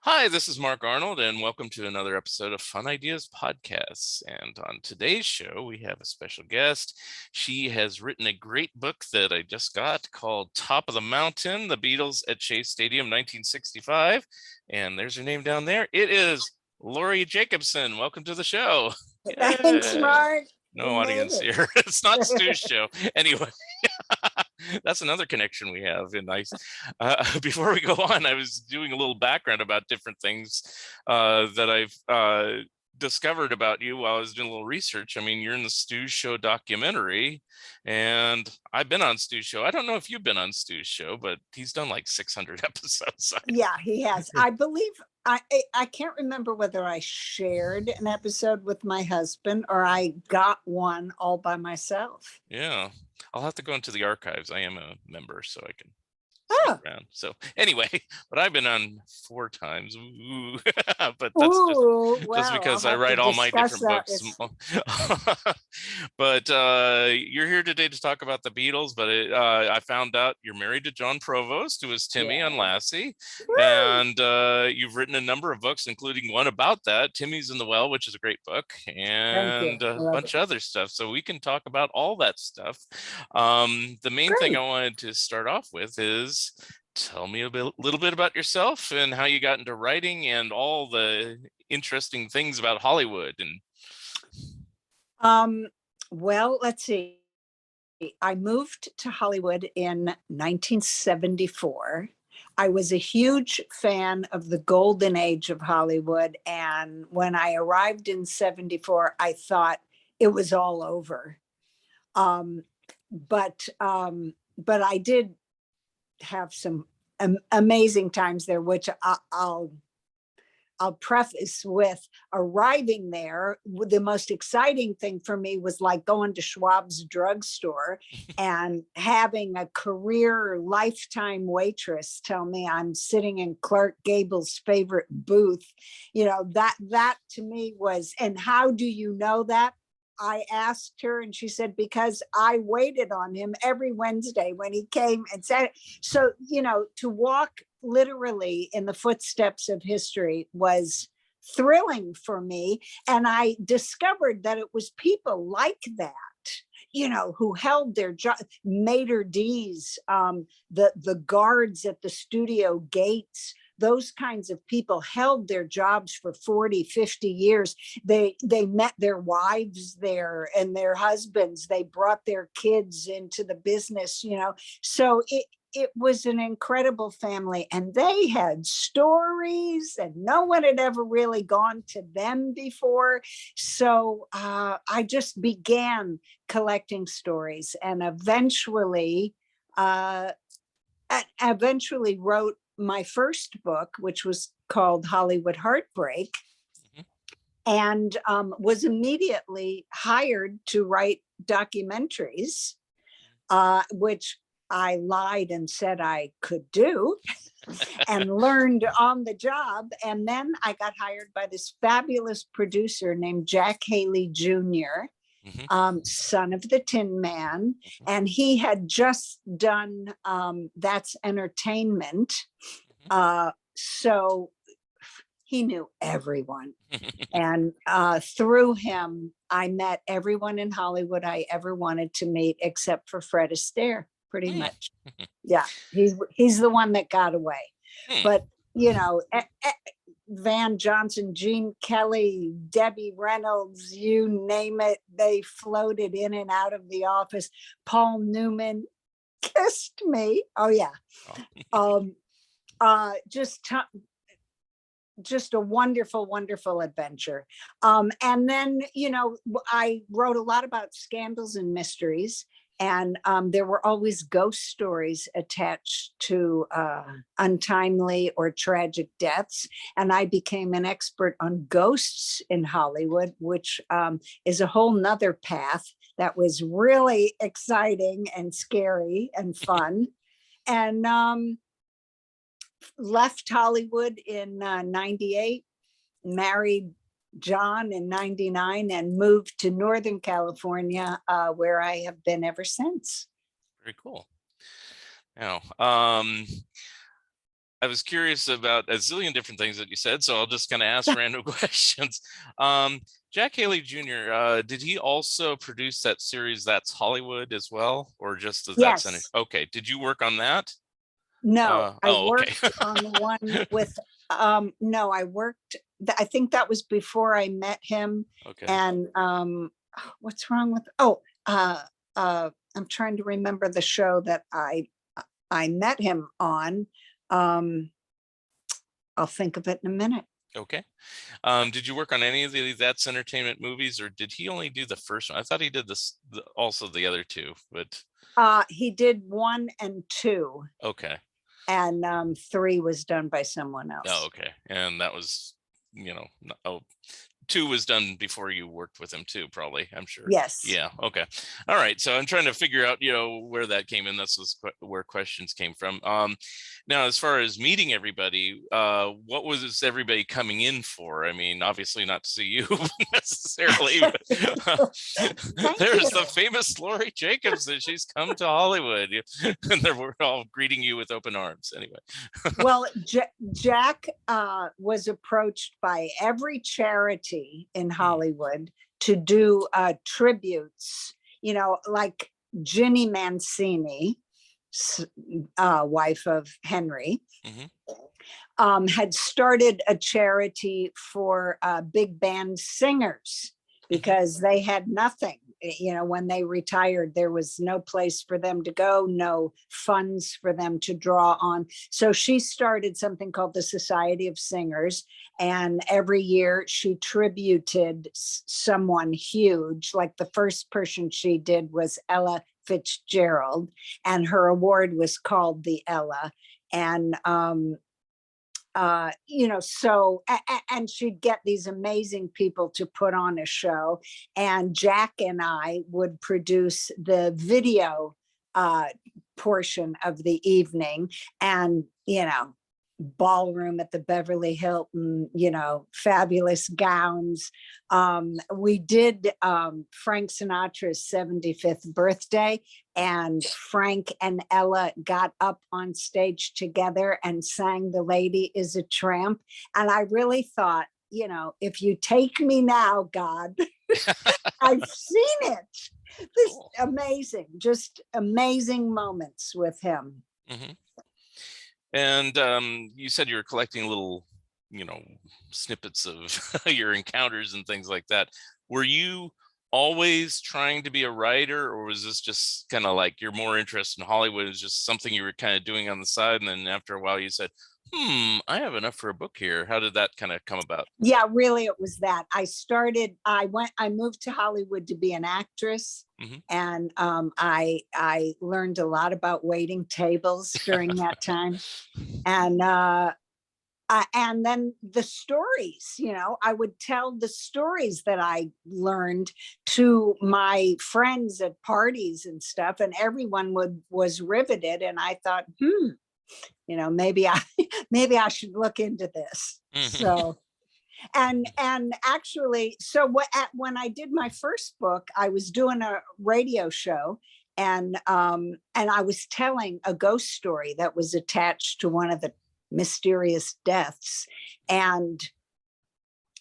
Hi, this is Mark Arnold, and welcome to another episode of Fun Ideas Podcasts. And on today's show, we have a special guest. She has written a great book that I just got called Top of the Mountain, The Beatles at Shea Stadium, 1965. And there's her name down there. It is Laurie Jacobson. Welcome to the show. Thanks, Yay. Mark. No You made audience it. here. It's not Stu's show. Anyway, that's another connection we have. And before we go on, I was doing a little background about different things that I've discovered about you while I was doing a little research. I mean, you're in the Stu Show documentary, and I've been on Stu's show. I don't know if you've been on Stu's show, but he's done like 600 episodes. Yeah, he has. I believe I can't remember whether I shared an episode with my husband or I got one all by myself. Yeah, I'll have to go into the archives. I am a member, so I can Oh, around. So anyway, but I've been on 4 times. Ooh. But that's ooh, just well, I'll because I have to write all my discuss different that books. with. But you're here today to talk about the Beatles. But I found out you're married to John Provost, who is Timmy on Yeah. Lassie, Woo! and you've written a number of books, including one about that, Timmy's in the Well, which is a great book, Thank you. and I a love bunch it. of other stuff. So we can talk about all that stuff. The main thing I Great. wanted to start off with is tell me little bit about yourself and how you got into writing and all the interesting things about Hollywood. And Um, well, let's see. I moved to Hollywood in 1974. I was a huge fan of the golden age of Hollywood. And when I arrived in 74, I thought it was all over. Um, but I did have some amazing times there, which I'll preface with arriving there. The most exciting thing for me was like going to Schwab's drugstore and having a career lifetime waitress tell me I'm sitting in Clark Gable's favorite booth. That to me was, and how do you know that? I asked her and she said, because I waited on him every Wednesday when he came and said, so, to walk literally in the footsteps of history was thrilling for me. And I discovered that it was people like that, who held their job, maitre d's, the guards at the studio gates. Those kinds of people held their jobs for 40, 50 years. They met their wives there and their husbands. They brought their kids into the business. So it was an incredible family, and they had stories and no one had ever really gone to them before. So I just began collecting stories and uh, eventually wrote my first book, which was called Hollywood Heartbreak, mhm. and was immediately hired to write documentaries, which I lied and said I could do and learned on the job. And then I got hired by this fabulous producer named Jack Haley Jr., Mhm, son of the Tin Man. mhm, And he had just done That's Entertainment. mhm. So he knew everyone. And through him, I met everyone in Hollywood I ever wanted to meet, except for Fred Astaire, pretty Hmm, much. Yeah, he's the one that got away. hmm. But Van Johnson, Gene Kelly, Debbie Reynolds, you name it, they floated in and out of the office. Paul Newman kissed me. Oh yeah. Oh, Um, just a wonderful, wonderful adventure. And then, I wrote a lot about scandals and mysteries, and there were always ghost stories attached to untimely or tragic deaths. And I became an expert on ghosts in Hollywood, which is a whole nother path that was really exciting and scary and fun. And left Hollywood in 98, married John in 99, and moved to Northern California, where I have been ever since. very cool. Now, I was curious about a zillion different things that you said, so I'll just kind of ask random questions. Jack Haley Jr., did he also produce that series That's Hollywood as well, or just That's Center? Yes. Okay. Did you work on that? No, I Okay. worked on the one with, no, I think that was before I met him. Okay. And what's wrong with, I'm trying to remember the show that I met him on. I'll think of it in a minute. Okay. Did you work on any of the That's Entertainment movies, or did he only do the first one? I thought he did also the other two, but He did 1 and 2. okay. And 3 was done by someone else. Oh, okay. And that was, 2 was done before you worked with him too, probably, I'm sure. Yes. Yeah. Okay. All right. So I'm trying to figure out, where that came in. That's where questions came from. Now, as far as meeting everybody, what was everybody coming in for? I mean, obviously not to see you necessarily, but there's the famous Laurie Jacobson. She's come to Hollywood, and we're all greeting you with open arms. Anyway. Well, Jack was approached by every charity in Hollywood to do tributes, like Ginny Mancini, wife of Henry, had started a charity for big band singers because they had nothing. When they retired, there was no place for them to go, no funds for them to draw on. So she started something called the Society of Singers. And every year she tributed someone huge. Like the first person she did was Ella Fitzgerald, and her award was called the Ella. And and she'd get these amazing people to put on a show, and Jack and I would produce the video portion of the evening, and ballroom at the Beverly Hilton, fabulous gowns. We did Frank Sinatra's 75th birthday, and Frank and Ella got up on stage together and sang The Lady is a Tramp. And I really thought, if you take me now, God, I've seen it. This amazing, just amazing moments with him. Mm-hmm. And you said you were collecting little, snippets of your encounters and things like that. Were you always trying to be a writer, or was this just kind of like you're more interested in Hollywood is just something you were kind of doing on the side, and then after a while you said, I have enough for a book here? How did that kind of come about? Yeah, really, it was that. I moved to Hollywood to be an actress. And I learned a lot about waiting tables during that time. And then the stories, I would tell the stories that I learned to my friends at parties and stuff, and everyone was riveted. And I thought, maybe I should look into this. So, and actually, when I did my first book, I was doing a radio show, and I was telling a ghost story that was attached to one of the mysterious deaths, and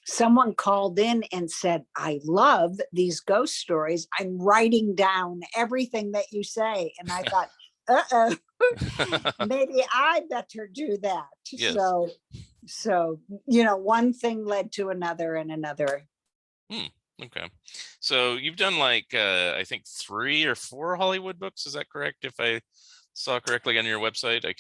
someone called in and said, I love these ghost stories. I'm writing down everything that you say. And I thought, maybe I better do that. Yes. So one thing led to another and another. Okay. So you've done I think 3 or 4 Hollywood books. Is that correct? If I saw correctly on your website. 5.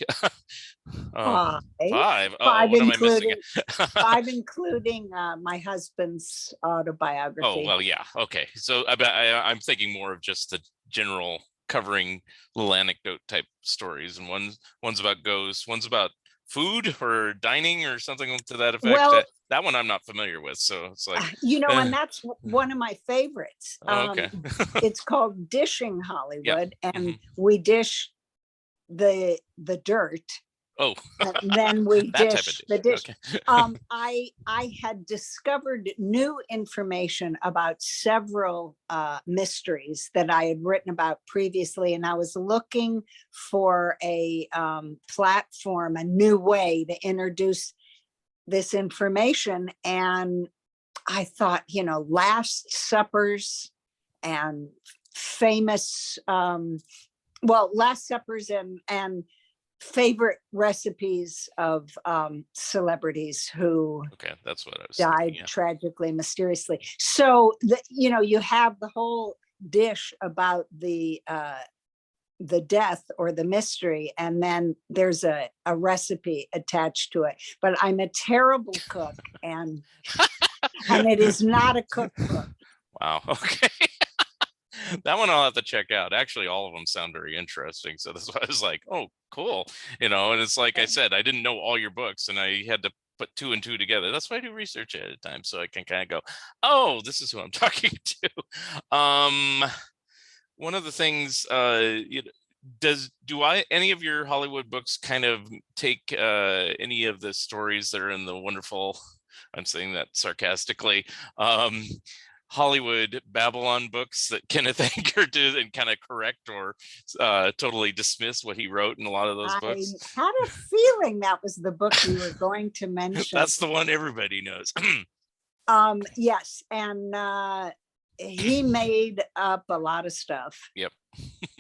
Oh, what am I missing? 5, including my husband's autobiography. Oh, well, yeah. Okay. So I'm thinking more of just the general covering little anecdote type stories, and one's about ghosts, one's about food or dining or something to that effect. Well, that one I'm not familiar with, so it's like and that's one of my favorites. Okay. It's called Dishing Hollywood, and we dish the dirt Oh, And then we that type of dish the dish. Okay. I had discovered new information about several mysteries that I had written about previously, and I was looking for a platform, a new way to introduce this information. And I thought, Last Suppers and famous, Last Suppers and favorite recipes of celebrities who Okay, that's what I was died thinking. Yeah. tragically, mysteriously. So you have the whole dish about the death or the mystery, and then there's a recipe attached to it. But I'm a terrible cook, and it is not a cookbook. Wow. Okay. That one I'll have to check out. Actually, all of them sound very interesting. So that's why I was like, oh, cool. And it's like I said, I didn't know all your books and I had to put two and two together. That's why I do research ahead of time. So I can kind of go, oh, this is who I'm talking to. One of the things, any of your Hollywood books kind of take any of the stories that are in the wonderful, I'm saying that sarcastically, Hollywood Babylon books that Kenneth Anger did and kind of correct or totally dismiss what he wrote in a lot of those books? I had a feeling that was the book you were going to mention. That's the one everybody knows. Yes, and he made up a lot of stuff. Yep.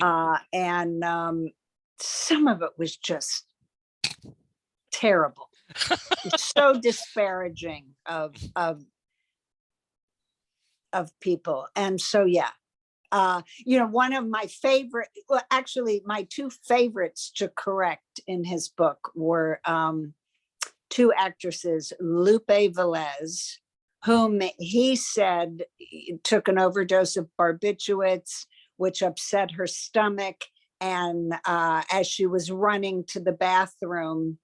And some of it was just terrible. So disparaging of people. And so, yeah, one of my favorite, well, actually my two favorites to correct in his book were two actresses, Lupe Velez, whom he said took an overdose of barbiturates, which upset her stomach. And as she was running to the bathroom,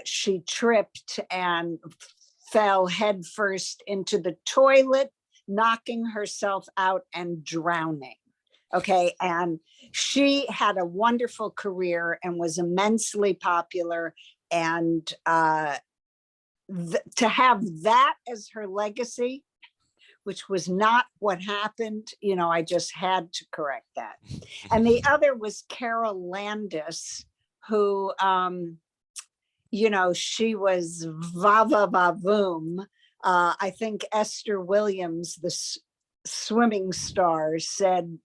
she tripped and fell headfirst into the toilet, knocking herself out and drowning. Okay. And she had a wonderful career and was immensely popular. And to have that as her legacy, which was not what happened, I just had to correct that. And the other was Carol Landis, who, she was va-va-va-voom. I think Esther Williams, the swimming star, said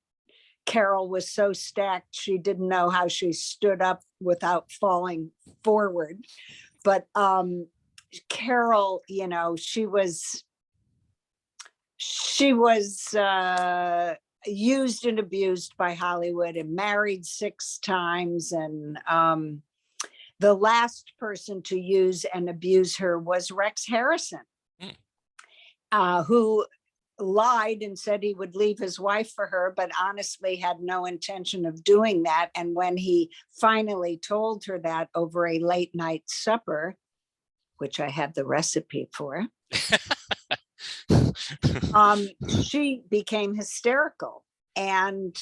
Carol was so stacked she didn't know how she stood up without falling forward. But Carol, she was used and abused by Hollywood and married 6 times. And the last person to use and abuse her was Rex Harrison, who lied and said he would leave his wife for her, but honestly had no intention of doing that. And when he finally told her that over a late night supper, which I have the recipe for, she became hysterical. And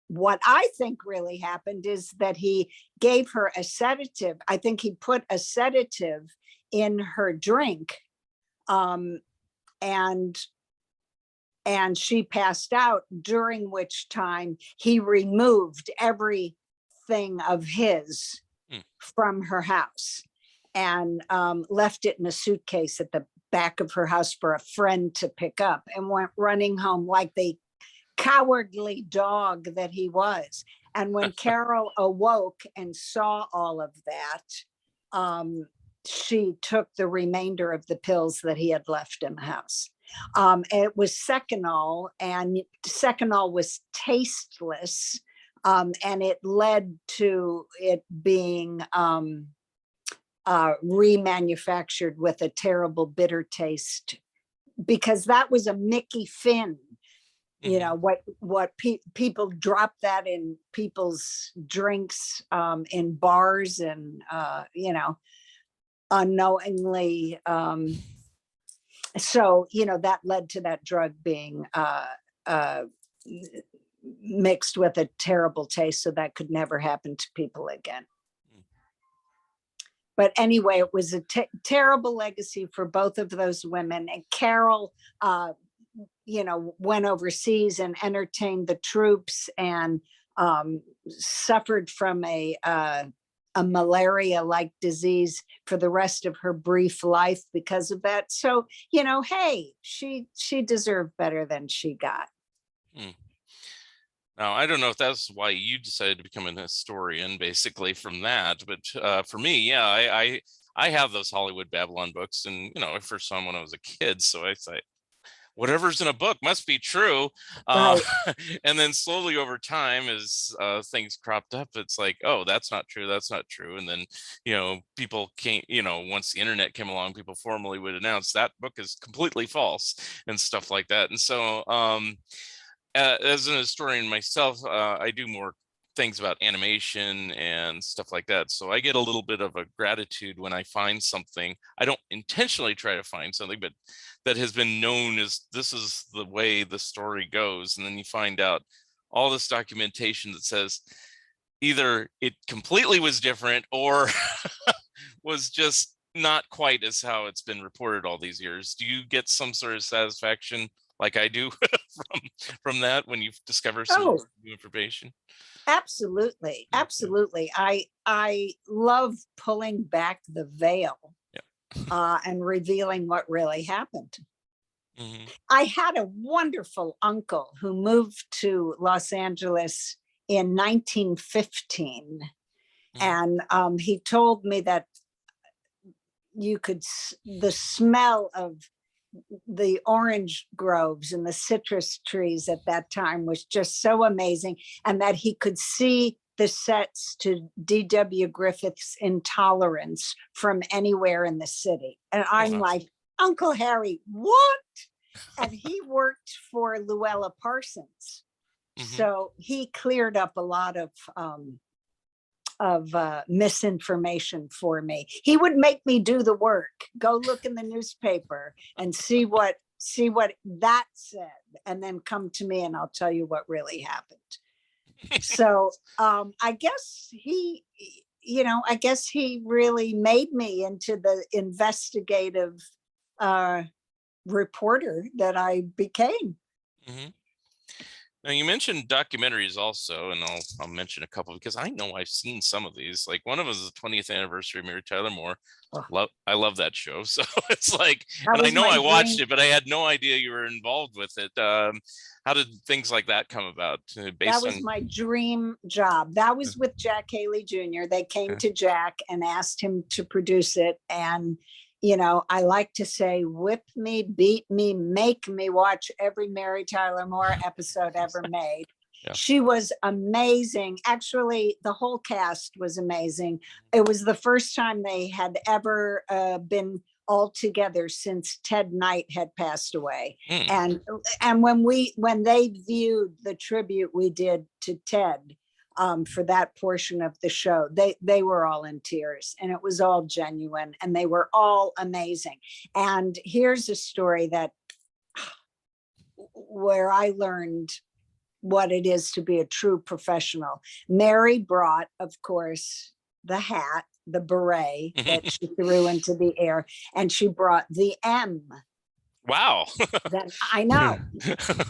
what I think really happened is that he gave her a sedative. I think he put a sedative in her drink, and she passed out, during which time he removed everything of his from her house and left it in a suitcase at the back of her house for a friend to pick up, and went running home like the cowardly dog that he was. And when Carol awoke and saw all of that, she took the remainder of the pills that he had left in the house. It was Seconal, and Seconal was tasteless, and it led to it being remanufactured with a terrible bitter taste, because that was a Mickey Finn. What people drop that in people's drinks in bars, and unknowingly. So that led to that drug being mixed with a terrible taste, so that could never happen to people again. But anyway, it was a terrible legacy for both of those women. And Carol, went overseas and entertained the troops, and suffered from a malaria-like disease for the rest of her brief life because of that. So, hey, she deserved better than she got. Now, I don't know if that's why you decided to become an historian, basically, from that. But for me, yeah, I have those Hollywood Babylon books, and I first saw them when I was a kid. So I thought, whatever's in a book must be true. Right. And then slowly over time, as things cropped up, it's like, oh, that's not true. That's not true. And then, people came, once the internet came along, people formally would announce that book is completely false and stuff like that. And so, as an historian myself, I do more things about animation and stuff like that. So I get a little bit of a gratitude when I find something. I don't intentionally try to find something, but that has been known as this is the way the story goes. And then you find out all this documentation that says either it completely was different or was just not quite as how it's been reported all these years. Do you get some sort of satisfaction like I do from that when you discover some new information? Absolutely. Absolutely. I love pulling back the veil, and revealing what really happened. Mm-hmm. I had a wonderful uncle who moved to Los Angeles in 1915. Mm-hmm. And he told me that the smell of the orange groves and the citrus trees at that time was just so amazing, and that he could see the sets to D.W. Griffith's Intolerance from anywhere in the city. And I'm like, Uncle Harry, what? And he worked for Luella Parsons. Mm-hmm. So he cleared up a lot of misinformation for me. He would make me do the work, go look in the newspaper and see what that said, and then come to me and I'll tell you what really happened. So I guess he really made me into the investigative reporter that I became. Mm-hmm. Now, you mentioned documentaries also, and I'll mention a couple because I know I've seen some of these. Like one of them is the 20th anniversary of Mary Tyler Moore. I love that show. So it's like, and I know I watched it, but I had no idea you were involved with it. How did things like that come about? That was my dream job. That was with Jack Haley Jr. They came to Jack and asked him to produce it. And I like to say, whip me, beat me, make me watch every Mary Tyler Moore episode ever made. Yeah. She was amazing. Actually, the whole cast was amazing. It was the first time they had ever been all together since Ted Knight had passed away. And when they viewed the tribute we did to Ted, for that portion of the show, they were all in tears, and it was all genuine, and they were all amazing. And here's a story where I learned what it is to be a true professional. Mary brought, of course, the hat, the beret that she threw into the air, and she brought the M. Wow. That I know.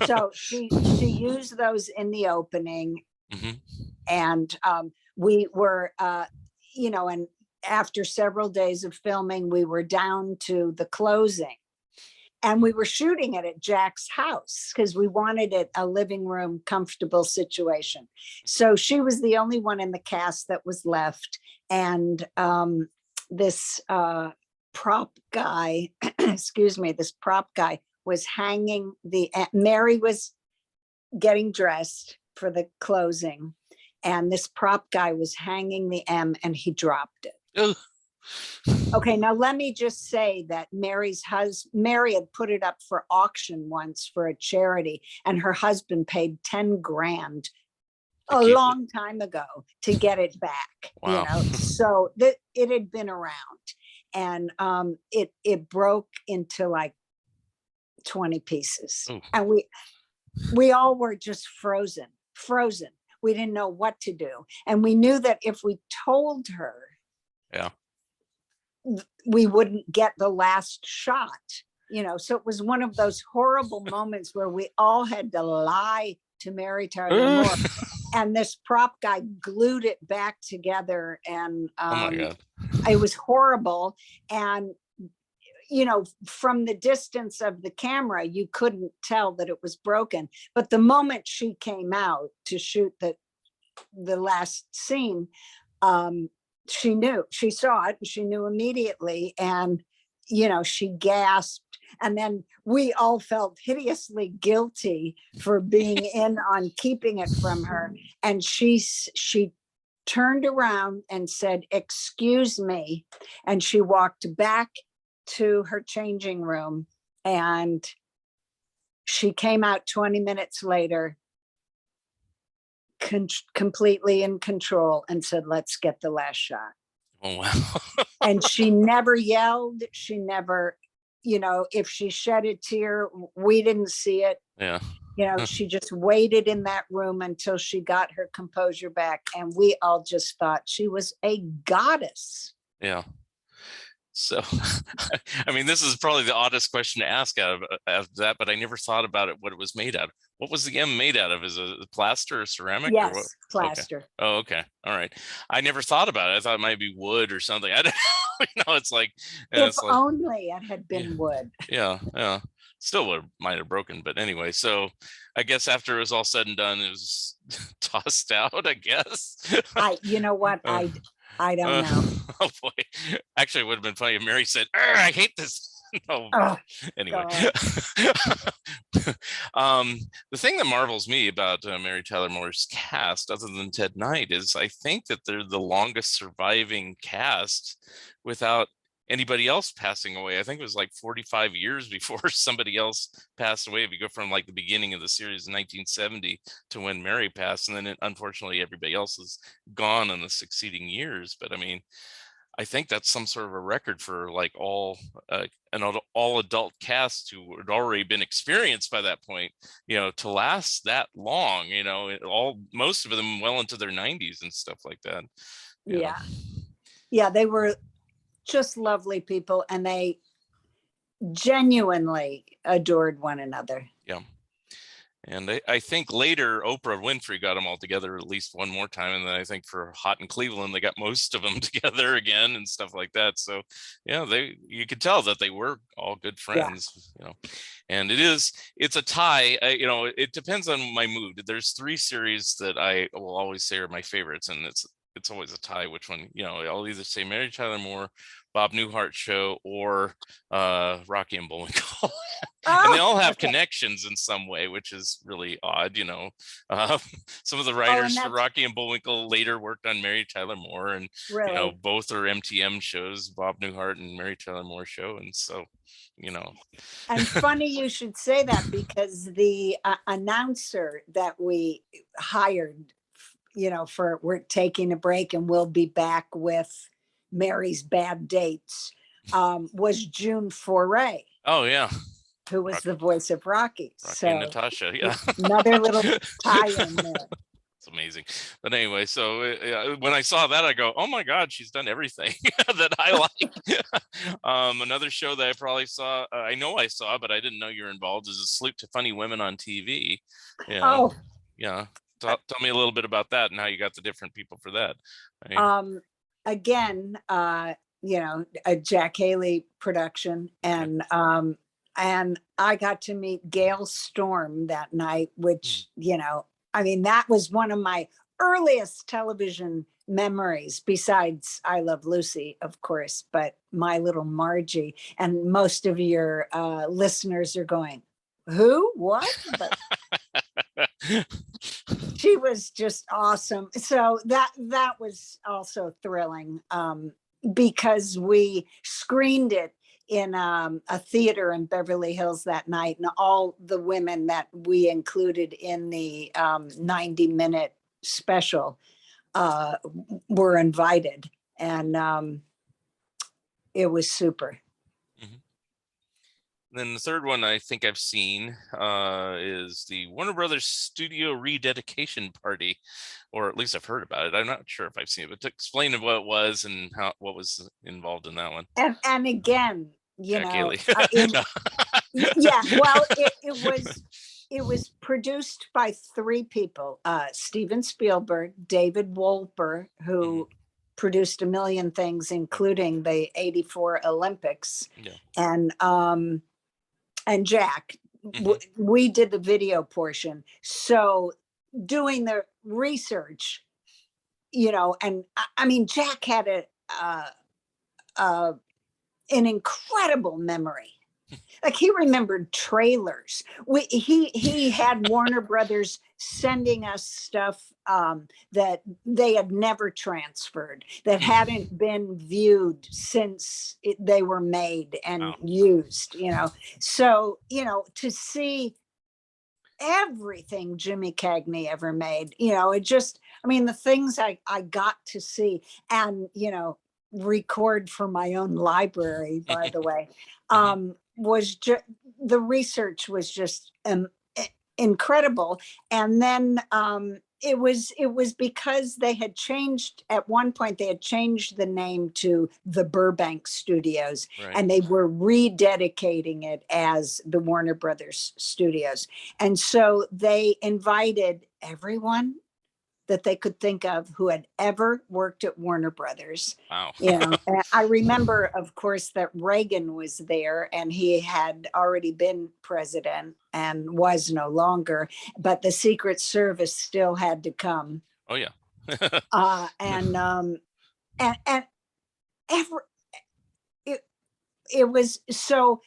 So she used those in the opening. Mm-hmm. And we were, and after several days of filming, we were down to the closing, and we were shooting it at Jack's house because we wanted it a living room, comfortable situation. So she was the only one in the cast that was left. And this prop guy, was hanging Mary was getting dressed for the closing, and this prop guy was hanging the M, and he dropped it. Okay, now let me just say that Mary had put it up for auction once for a charity, and her husband paid 10 grand a long time ago to get it back. Wow. So it had been around, and it broke into like 20 pieces. Ooh. And we all were just frozen. We didn't know what to do. And we knew that if we told her, we wouldn't get the last shot, so it was one of those horrible moments where we all had to lie to Mary Tyler Moore, and this prop guy glued it back together, and Oh my God. it was horrible. And from the distance of the camera, you couldn't tell that it was broken. But the moment she came out to shoot the last scene, she knew, she saw it, she knew immediately. And, she gasped. And then we all felt hideously guilty for being in on keeping it from her. And she turned around and said, "Excuse me." And she walked back to her changing room, and she came out 20 minutes later, completely in control, and said, "Let's get the last shot." Oh, wow. And she never yelled. She never, if she shed a tear, we didn't see it. Yeah. She just waited in that room until she got her composure back. And we all just thought she was a goddess. Yeah. So, I mean, this is probably the oddest question to ask out of that, but I never thought about it, what it was made out of. What was the M made out of? Is it plaster or ceramic? Yes, or what? plaster. Okay. Oh, okay. All right. I never thought about it. I thought it might be wood or something. I don't it's like, if only it had been wood. Yeah. Yeah. Still might have broken, but anyway, so I guess after it was all said and done, it was tossed out, I guess. You know what? I don't know. Oh boy. Actually, it would have been funny if Mary said, "I hate this." No. Anyway. The thing that marvels me about Mary Tyler Moore's cast, other than Ted Knight, is I think that they're the longest surviving cast without anybody else passing away. I think it was like 45 years before somebody else passed away. If you go from like the beginning of the series in 1970 to when Mary passed, and then unfortunately everybody else is gone in the succeeding years. But I mean, I think that's some sort of a record for like an all adult cast who had already been experienced by that point, to last that long, most of them well into their 90s and stuff like that. Yeah. Yeah, they were just lovely people, and they genuinely adored one another. Yeah. And I think later Oprah Winfrey got them all together at least one more time. And then I think for Hot in Cleveland, they got most of them together again and stuff like that. So, yeah, you could tell that they were all good friends, and it's a tie. It depends on my mood. There's 3 series that I will always say are my favorites, and it's always a tie which one. I'll either say Mary Tyler Moore, Bob Newhart show, or Rocky and Bullwinkle. And they all have connections in some way, which is really odd. Some of the writers for Rocky and Bullwinkle later worked on Mary Tyler Moore, and really? Both are MTM shows, Bob Newhart and Mary Tyler Moore show. And so, and funny you should say that, because the announcer that we hired, for we're taking a break and we'll be back with Mary's bad dates, was June Foray. Oh yeah, who was the voice of Rocky. So and Natasha, yeah. Another little tie-in there. It's amazing. But anyway, so when I saw that, I go, "Oh my God, she's done everything that I like." Another show that I probably saw, I know I saw, but I didn't know you were involved, is A Salute to Funny Women on TV. Oh, yeah. Tell me a little bit about that and how you got the different people for that. Again, a Jack Haley production, and I got to meet Gail Storm that night, which, that was one of my earliest television memories, besides I Love Lucy, of course, but My Little Margie. And most of your listeners are going, who, what? But she was just awesome. So that was also thrilling, because we screened it in a theater in Beverly Hills that night, and all the women that we included in the 90-minute special were invited, and it was super. then the third one I think I've seen is the Warner Brothers Studio Rededication Party, or at least I've heard about it. I'm not sure if I've seen it, but to explain what it was and what was involved in that one. And again, Jack Haley. yeah, well, it was produced by three people: Steven Spielberg, David Wolper, who produced a million things, including the '84 Olympics, and Jack. We did the video portion. So doing the research, and I mean, Jack had an incredible memory. Like, he remembered trailers. He had Warner Brothers sending us stuff that they had never transferred, that hadn't been viewed since they were made and used, So, to see everything Jimmy Cagney ever made, it just, I mean, the things I got to see and, record for my own library, by the way, was just, the research was just incredible. And then it was because they had changed, at one point they had changed the name to the Burbank Studios, and they were rededicating it as the Warner Brothers Studios. And so they invited everyone that they could think of who had ever worked at Warner Brothers. Wow. And I remember, of course, that Reagan was there, and he had already been president and was no longer, but the Secret Service still had to come. Oh yeah. And it was, so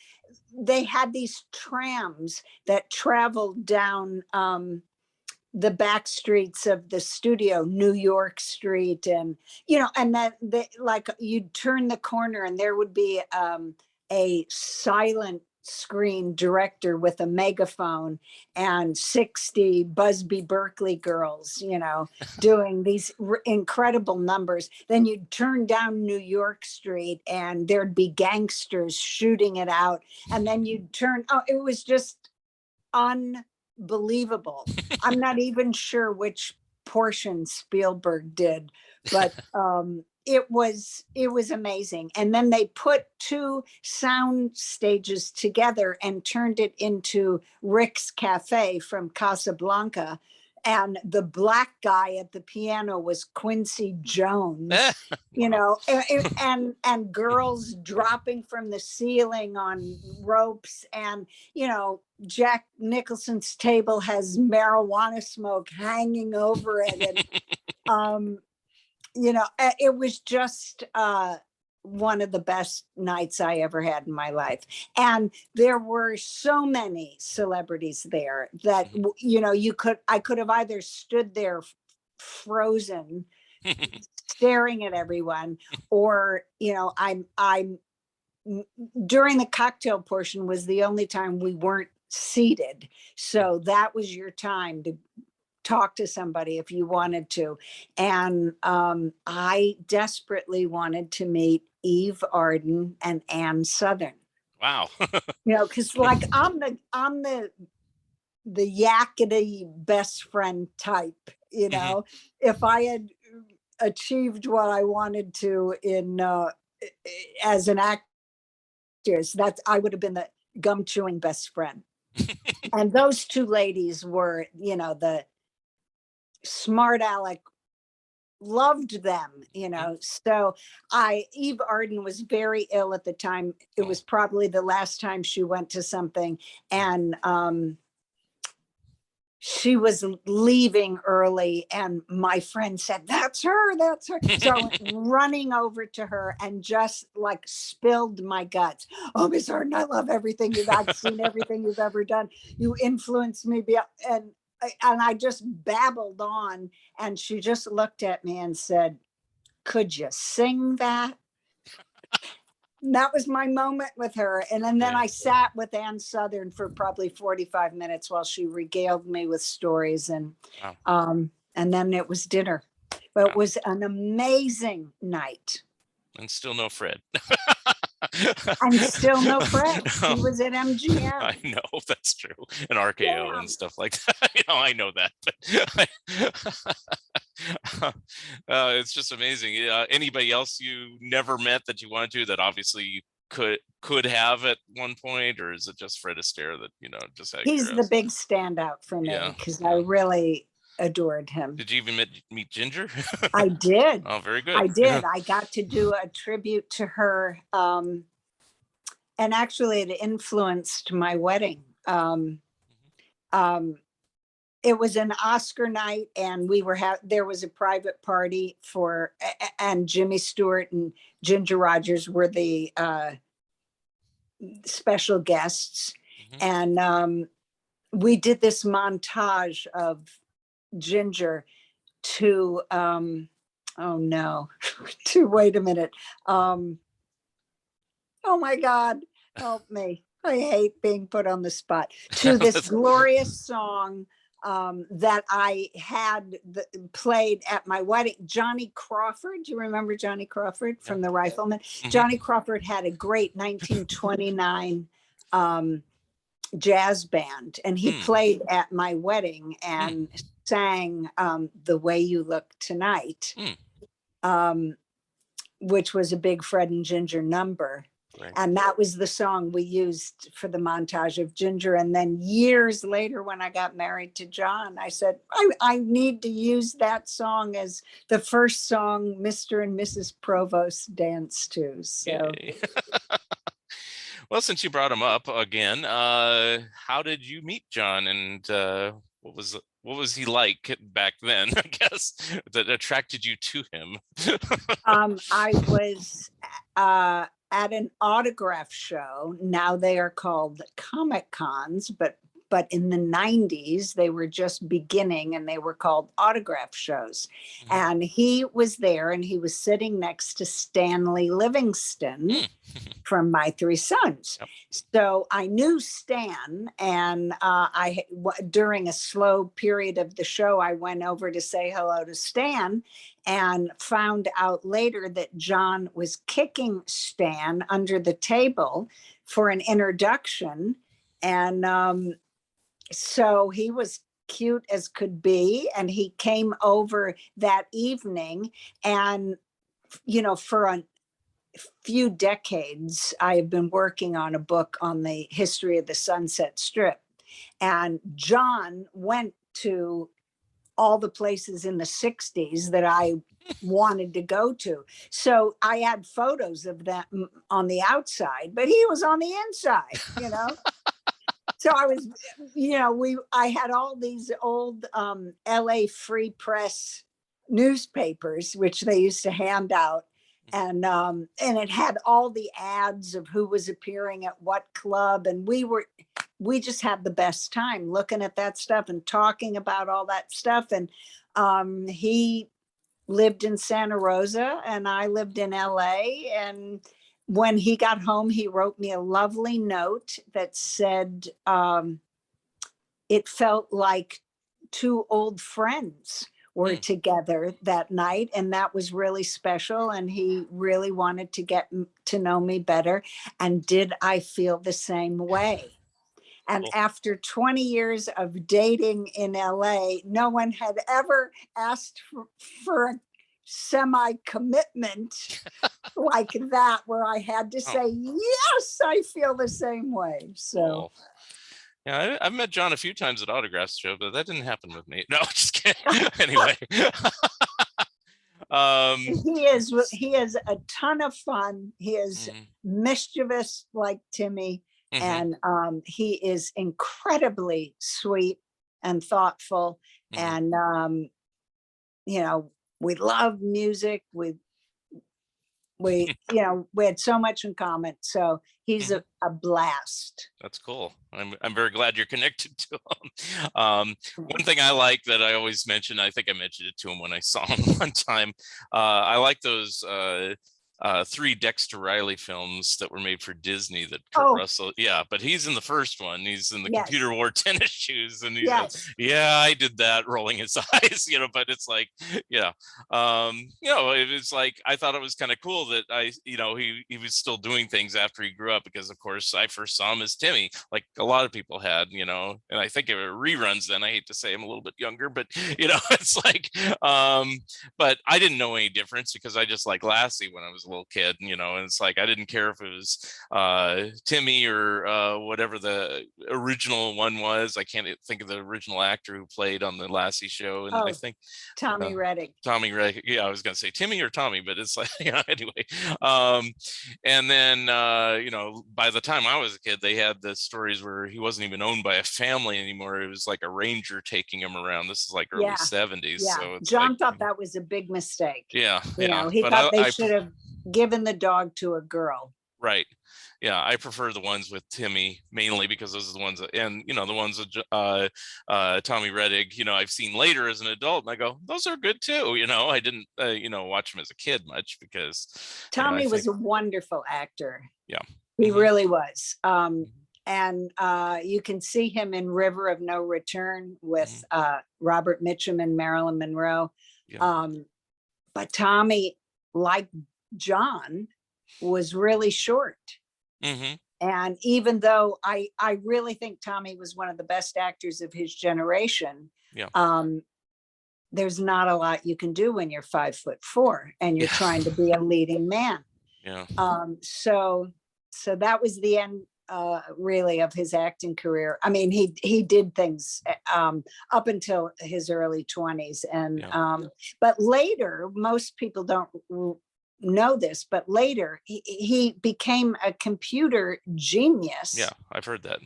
they had these trams that traveled down the back streets of the studio, New York Street, and and then like, you'd turn the corner and there would be a silent screen director with a megaphone and 60 Busby Berkeley girls, doing these incredible numbers. Then you'd turn down New York Street and there'd be gangsters shooting it out. And then you'd turn, it was just unbelievable. I'm not even sure which portion Spielberg did, but it was amazing. And then they put two sound stages together and turned it into Rick's Cafe from Casablanca. And the black guy at the piano was Quincy Jones, and girls dropping from the ceiling on ropes. And, Jack Nicholson's table has marijuana smoke hanging over it. And, it was just one of the best nights I ever had in my life. And there were so many celebrities there that, I could have either stood there frozen, staring at everyone, or, I'm during the cocktail portion was the only time we weren't seated. So that was your time to talk to somebody if you wanted to. And I desperately wanted to meet Eve Arden and Ann Sothern. Wow. Because like, I'm the yakety best friend type, if I had achieved what I wanted to in as an actress, I would have been the gum chewing best friend. And those two ladies were, the smart aleck, loved them, So Eve Arden was very ill at the time. It was probably the last time she went to something. And she was leaving early, and my friend said, that's her. So I went running over to her and just like spilled my guts. Oh, Miss Arden, I love everything I've seen everything you've ever done. You influenced me. And I just babbled on, and she just looked at me and said, could you sing that? And that was my moment with her. And then I sat with Ann Sothern for probably 45 minutes while she regaled me with stories. And then it was dinner. But it was an amazing night. And still no Fred. And still no press. He was at MGM. I know, that's true. And RKO Damn. and stuff like that. I know that, but it's just amazing. Anybody else you never met that you wanted to, that obviously you could have at one point, or is it just Fred Astaire that, just out of He's the curiosity? big standout for me Yeah, because I yeah. really adored him. Did you even meet Ginger? I did. Oh, very good. I did. I got to do a tribute to her. And actually it influenced my wedding. It was an Oscar night, and there was a private party and Jimmy Stewart and Ginger Rogers were the special guests. Mhm. And we did this montage of Ginger to oh no, to wait a minute. Oh my God, help me. I hate being put on the spot. To this glorious song that I had played at my wedding. Johnny Crawford, do you remember Johnny Crawford from the Riflemen? Mhm. Johnny Crawford had a great 1929 jazz band, and he played at my wedding and sang The Way You Look Tonight, which was a big Fred and Ginger number. Right. And that was the song we used for the montage of Ginger. And then years later, when I got married to John, I said, I need to use that song as the first song Mr. and Mrs. Provost danced to. So, well, since you brought him up again, how did you meet John, and what was he like back then, I guess, that attracted you to him? I was at an autograph show. Now they are called Comic Cons, but in the 90s, they were just beginning and they were called autograph shows. And he was there, and he was sitting next to Stanley Livingston from My Three Sons. Yep. So I knew Stan, and during a slow period of the show, I went over to say hello to Stan, and found out later that John was kicking Stan under the table for an introduction. And so he was cute as could be, and he came over that evening. And for a few decades, I have been working on a book on the history of the Sunset Strip, and John went to all the places in the 60s that I wanted to go to. So I had photos of them on the outside, but he was on the inside, So I was, I had all these old LA Free Press newspapers, which they used to hand out. And it had all the ads of who was appearing at what club. And we just had the best time looking at that stuff and talking about all that stuff. And he lived in Santa Rosa and I lived in LA. And when he got home, he wrote me a lovely note that said it felt like two old friends were together that night, and that was really special, and he really wanted to get to know me better. And did I feel the same way? And after 20 years of dating in LA, no one had ever asked for a semi-commitment like that, where I had to say, yes, I feel the same way. So yeah, I've met John a few times at autographs show, but that didn't happen with me. No, just kidding. Anyway. He is a ton of fun. He is mischievous like Timmy. And he is incredibly sweet and thoughtful. And we love music. We had so much in common. So he's a blast. That's cool. I'm very glad you're connected to him. One thing I like that I always mention, I think I mentioned it to him when I saw him one time. I like those 3 Dexter Riley films that were made for Disney that Kurt Russell, but he's in the first one. He's in the computer wore tennis shoes, and he's like, yeah, I did that, rolling his eyes, but it's like, it's like, I thought it was kind of cool that he was still doing things after he grew up, because of course I first saw him as Timmy, like a lot of people had, and I think it were reruns then. I hate to say I'm a little bit younger, but it's like, but I didn't know any difference because I just like Lassie when I was a little kid, and it's like I didn't care if it was Timmy or whatever the original one was. I can't think of the original actor who played on the Lassie show, and I think Tommy Reddick. Tommy Reddick. Yeah, I was gonna say Timmy or Tommy, but it's like anyway. And then by the time I was a kid, they had the stories where he wasn't even owned by a family anymore. It was like a ranger taking him around. This is like early 70s. Yeah. So John thought that was a big mistake. Yeah. He thought they should have given the dog to a girl. Right. Yeah, I prefer the ones with Timmy mainly because those are the ones and the ones with Tommy Reddick, I've seen later as an adult, and I go, those are good too. I didn't watch them as a kid much because Tommy was a wonderful actor. Yeah. He really was. And you can see him in River of No Return with Robert Mitchum and Marilyn Monroe. Yeah. But Tommy, like John, was really short. And even though I really think Tommy was one of the best actors of his generation, there's not a lot you can do when you're 5'4" and you're trying to be a leading man. So that was the end really of his acting career. I mean, he did things up until his early 20s, and but later, most people don't know this, but later he became a computer genius. Yeah, I've heard that.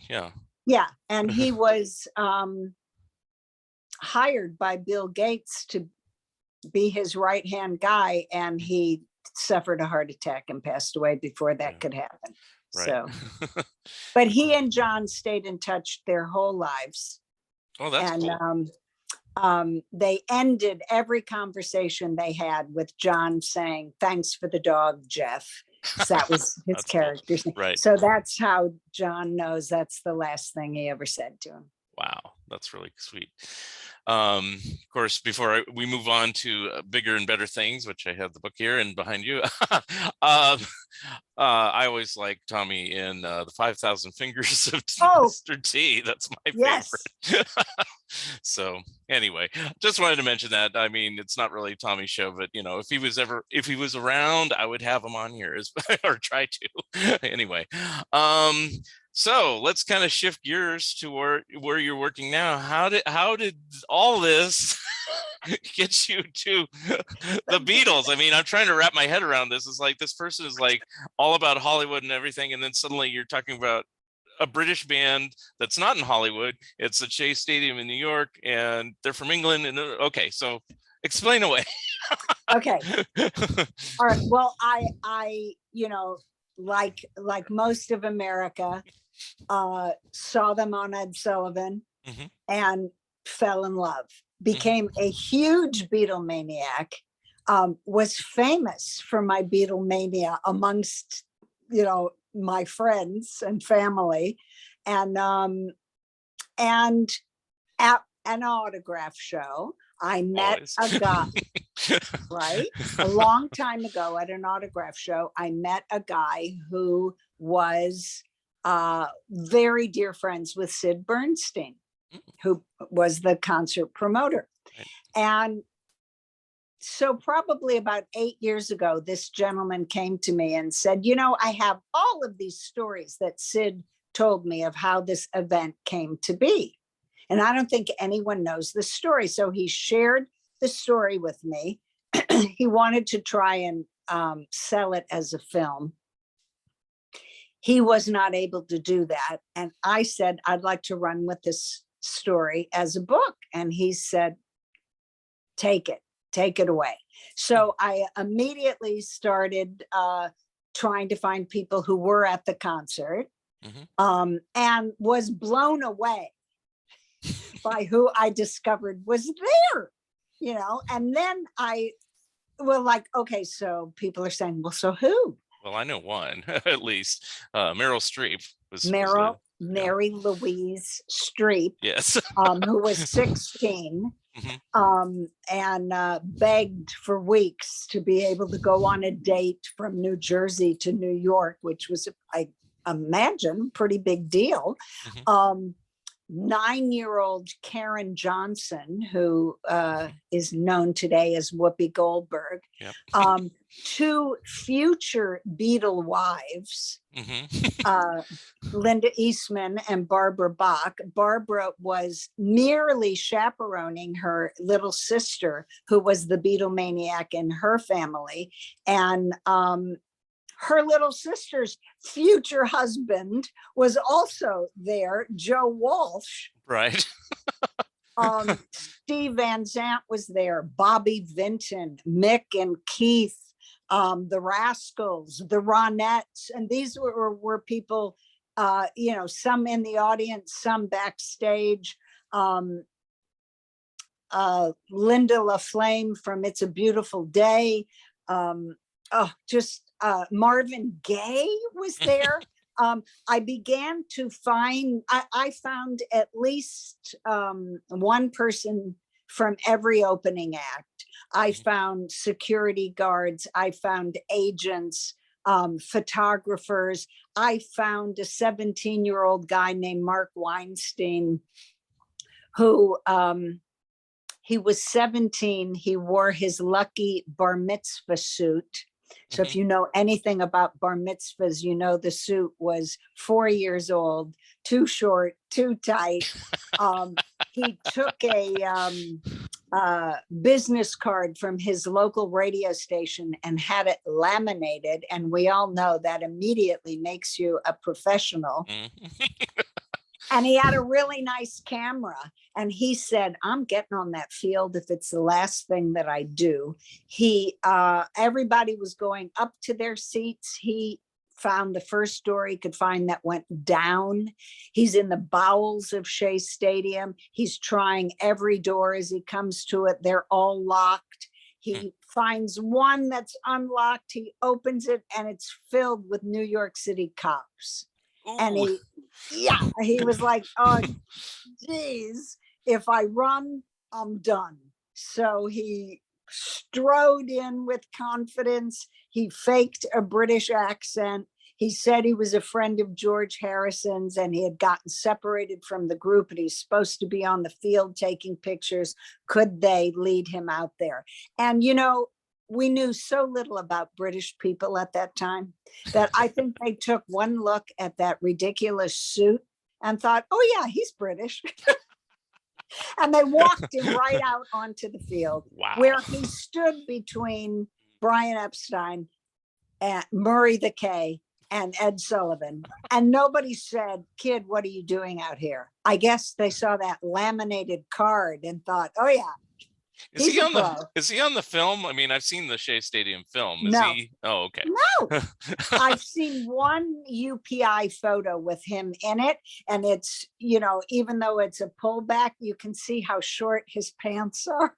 Yeah, and he was hired by Bill Gates to be his right-hand guy, and he suffered a heart attack and passed away before that could happen. Right. So, but he and John stayed in touch their whole lives. Oh, that's cool. They ended every conversation they had with John saying, "Thanks for the dog, Jeff." So that was his character. Cool. Right. So that's how John knows that's the last thing he ever said to him. Wow, that's really sweet. Of course, before we move on to bigger and better things, which I have the book here and behind you, I always like Tommy in the 5,000 Fingers of Mr. T. That's my favorite. So anyway, just wanted to mention that. I mean, it's not really Tommy's show, but if he was around, I would have him on here or try to. Anyway, so let's kind of shift gears to where you're working now. How did all this get you to the Beatles? I mean, I'm trying to wrap my head around this. It's like this person is like all about Hollywood and everything, and then suddenly you're talking about a British band that's not in Hollywood. It's at Shea Stadium in New York, and they're from England. And okay, so explain away. Okay. All right. Well, I like most of America, saw them on Ed Sullivan and fell in love, became a huge Beatlemaniac, was famous for my Beatlemania amongst, my friends and family, and at an autograph show, I met a guy, right? A long time ago at an autograph show, I met a guy who was very dear friends with Sid Bernstein, who was the concert promoter. And so probably about 8 years ago, this gentleman came to me and said, I have all of these stories that Sid told me of how this event came to be. And I don't think anyone knows the story. So he shared the story with me. He wanted to try and sell it as a film. He was not able to do that. And I said, I'd like to run with this story as a book. And he said, take it away. So I immediately started trying to find people who were at the concert, and was blown away by who I discovered was there, and then I Well, like, okay, so people are saying, well, so who? Well, I know one at least. Meryl Streep was a, yeah. Mary Louise Streep, Yes. who was 16, Mhm. and begged for weeks to be able to go on a date from New Jersey to New York, which was, I imagine, pretty big deal. Mhm. 9-year-old Karen Johnson, who is known today as Whoopi Goldberg, Yep. 2 future Beatle wives, Mhm. Linda Eastman and Barbara Bach. Barbara was merely chaperoning her little sister, who was the Beatlemaniac in her family. And her little sister's future husband was also there, Joe Walsh. Right. Steve Van Zandt was there, Bobby Vinton, Mick and Keith, the Rascals, the Ronettes, and these were people, some in the audience, some backstage. Linda LaFlame from It's a Beautiful Day. Marvin Gaye was there. I began to find, I found at least one person from every opening act. I found security guards, I found agents, photographers. I found a 17-year-old guy named Mark Weinstein, who he was 17. He wore his lucky bar mitzvah suit. So if you know anything about bar mitzvahs, you know the suit was 4 years old, too short, too tight. He took a business card from his local radio station and had it laminated. And we all know that immediately makes you a professional. And he had a really nice camera. And he said, I'm getting on that field if it's the last thing that I do. Everybody was going up to their seats. He found the first door he could find that went down. He's in the bowels of Shea Stadium. He's trying every door as he comes to it. They're all locked. He finds one that's unlocked. He opens it and it's filled with New York City cops. Ooh. And he was like, oh, geez, if I run, I'm done. So he strode in with confidence. He faked a British accent. He said he was a friend of George Harrison's and he had gotten separated from the group and he's supposed to be on the field taking pictures. Could they lead him out there? And, we knew so little about British people at that time that I think they took one look at that ridiculous suit and thought, oh yeah, he's British. And they walked him right out onto the field. Wow. Where he stood between Brian Epstein and Murray the K and Ed Sullivan. And nobody said, kid, what are you doing out here? I guess they saw that laminated card and thought, oh yeah. Is he on the film? I mean, I've seen the Shea Stadium film. No. He? Oh, okay. No. I've seen one UPI photo with him in it. And it's, even though it's a pullback, you can see how short his pants are.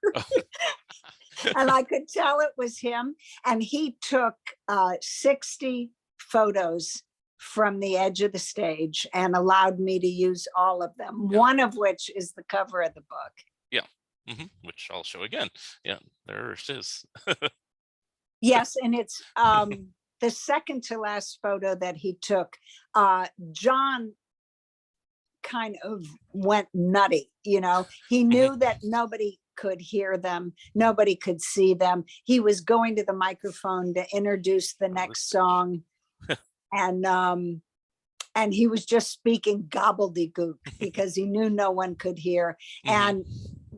And I could tell it was him. And he took 60 photos from the edge of the stage and allowed me to use all of them, one of which is the cover of the book. Yeah. Which I'll show again. Yeah, there it is. Yes, and it's the second to last photo that he took. John kind of went nutty, he knew that nobody could hear them, nobody could see them. He was going to the microphone to introduce the next song, and he was just speaking gobbledygook because he knew no one could hear. And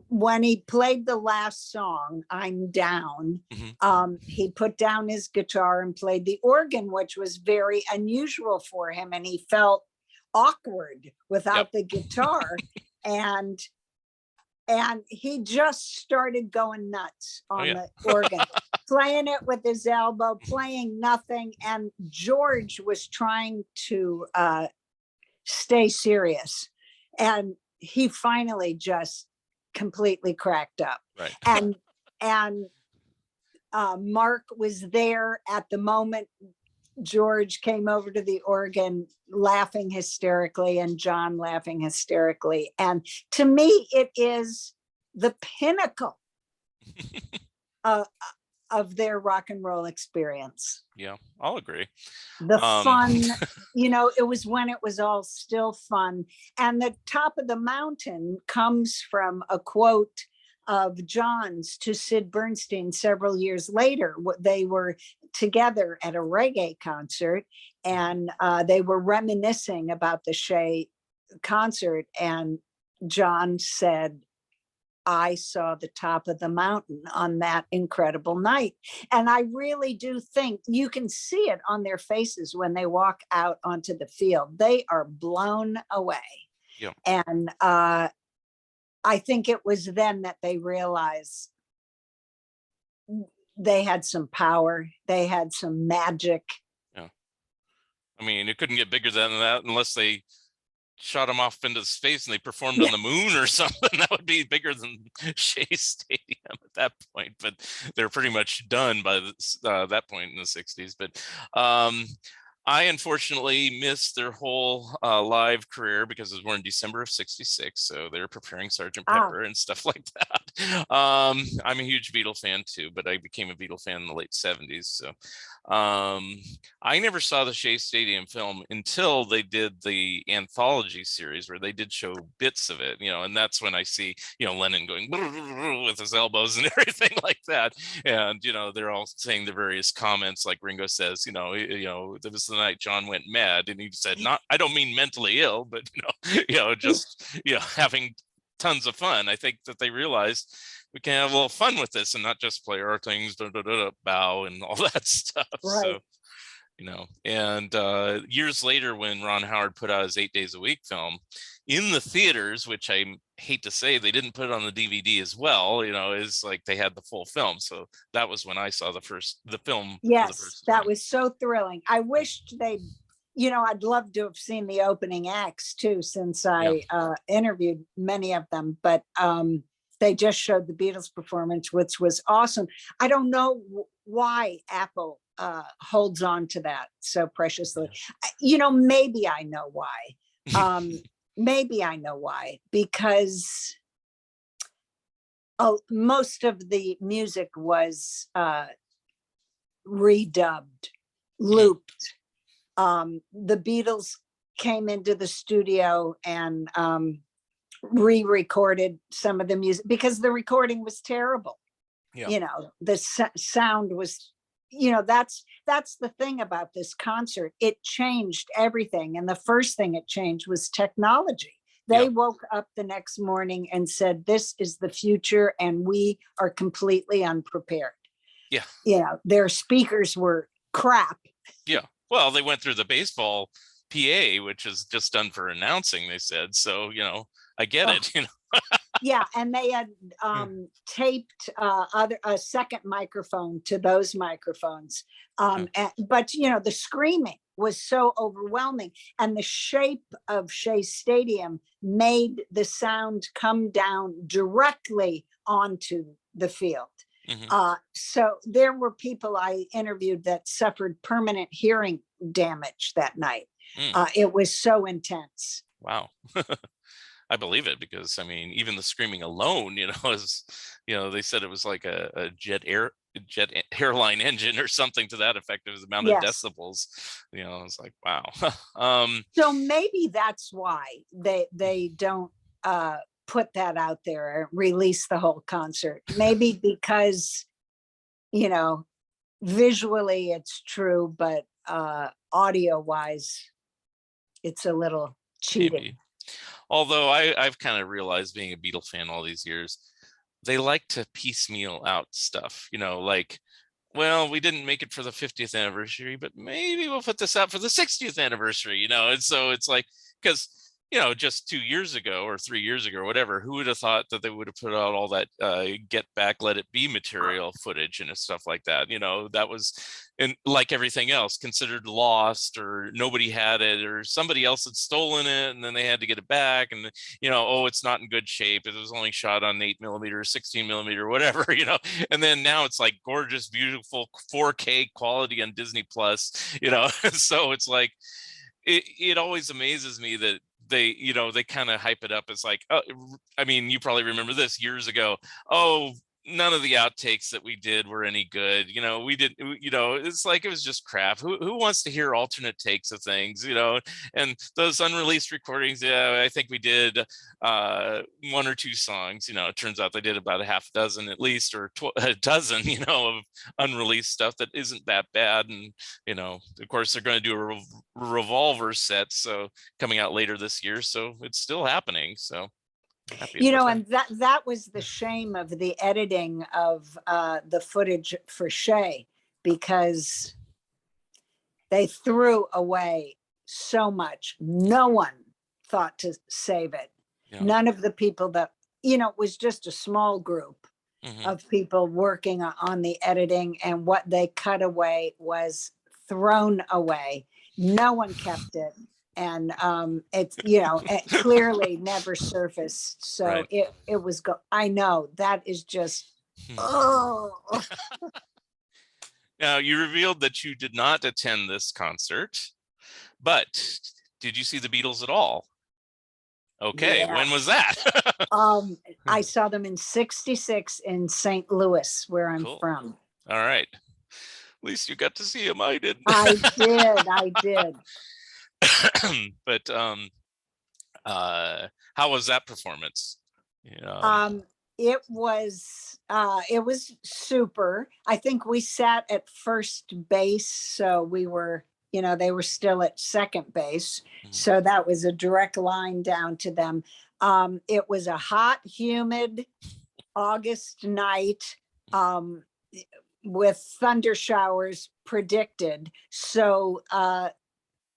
when he played the last song, I'm Down, he put down his guitar and played the organ, which was very unusual for him. And he felt awkward without the guitar. And he just started going nuts on the organ, playing it with his elbow, playing nothing. And George was trying to stay serious. And he finally just completely cracked up. Right. And Mark was there at the moment George came over to the organ laughing hysterically and John laughing hysterically. And to me, it is the pinnacle uh, of their rock and roll experience. Yeah, I'll agree. The fun, it was when it was all still fun. And the top of the mountain comes from a quote of John's to Sid Bernstein several years later. They were together at a reggae concert, and they were reminiscing about the Shea concert. And John said, I saw the top of the mountain on that incredible night. And I really do think you can see it on their faces when they walk out onto the field. They are blown away. Yeah. And I think it was then that they realized they had some power, they had some magic. Yeah. I mean, it couldn't get bigger than that unless they shot him off into space and they performed on the moon or something. That would be bigger than Shea Stadium at that point, but they're pretty much done by this, that point in the 60s. But I unfortunately missed their whole live career because it was born in December of 66. So they're preparing Sgt. Pepper and stuff like that. I'm a huge Beatle fan too, but I became a Beatle fan in the late 70s. So I never saw the Shea Stadium film until they did the anthology series where they did show bits of it, and that's when I see, Lennon going with his elbows and everything like that. And, they're all saying the various comments, like Ringo says, there was the night John went mad, and he said, I don't mean mentally ill, but, just, having tons of fun. I think that they realized we can have a little fun with this and not just play our things, bow and all that stuff. Right. So, and years later, when Ron Howard put out his 8 Days a Week film in the theaters, which I hate to say, they didn't put it on the DVD as well, is like they had the full film. So that was when I saw the film. Yes, that was so thrilling. I wished they'd, I'd love to have seen the opening acts too, since I interviewed many of them, but they just showed the Beatles performance, which was awesome. I don't know why Apple holds on to that so preciously. Maybe I know why. Maybe I know why, because most of the music was redubbed, looped. The Beatles came into the studio and re-recorded some of the music because the recording was terrible. The sound was, that's the thing about this concert. It changed everything. And the first thing it changed was technology. They woke up the next morning and said, this is the future, and we are completely unprepared. Their speakers were crap. Well, they went through the baseball PA, which is just done for announcing, they said. So, I get it, Yeah, and they had taped a second microphone to those microphones. But the screaming was so overwhelming, and the shape of Shea Stadium made the sound come down directly onto the field. So there were people I interviewed that suffered permanent hearing damage that night. It was so intense. Wow. I believe it, because I mean, even the screaming alone, is, they said it was like a jet airline engine or something to that effect. It was the amount of decibels. It's like, wow. So maybe that's why they don't put that out there or release the whole concert. Maybe because, visually it's true, but audio wise, it's a little cheating. Maybe. Although I've kind of realized, being a Beatle fan all these years, they like to piecemeal out stuff, like, well, we didn't make it for the 50th anniversary, but maybe we'll put this out for the 60th anniversary, and so it's like, because just 2 years ago or 3 years ago or whatever, who would have thought that they would have put out all that Get Back, Let It Be material footage and stuff like that? That was, and like everything else, considered lost, or nobody had it, or somebody else had stolen it, and then they had to get it back. And, oh, it's not in good shape. It was only shot on 8mm, 16mm, whatever, and then now it's like gorgeous, beautiful 4K quality on Disney Plus, so it's like, it always amazes me that they kind of hype it up as like, oh, I mean, you probably remember this years ago. Oh, none of the outtakes that we did were any good. We did, it's like, it was just crap. Who wants to hear alternate takes of things, and those unreleased recordings. Yeah, I think we did one or two songs. It turns out they did about a half dozen at least, or a dozen, of unreleased stuff that isn't that bad. And, of course, they're going to do a revolver set, so coming out later this year. So it's still happening. So and that was the shame of the editing of the footage for Shea, because they threw away so much. No one thought to save it. Yeah. None of the people that, it was just a small group of people working on the editing, and what they cut away was thrown away. No one kept it. And it's, it clearly never surfaced. So right. it was, I know that is just, oh. Now, you revealed that you did not attend this concert, but did you see the Beatles at all? Okay, yeah. When was that? I saw them in '66 in St. Louis, where I'm from. All right. At least you got to see him. I didn't. I did. But how was that performance? It was super. I think we sat at first base, so we were, they were still at second base, so that was a direct line down to them. It was a hot, humid August night with thunder showers predicted, so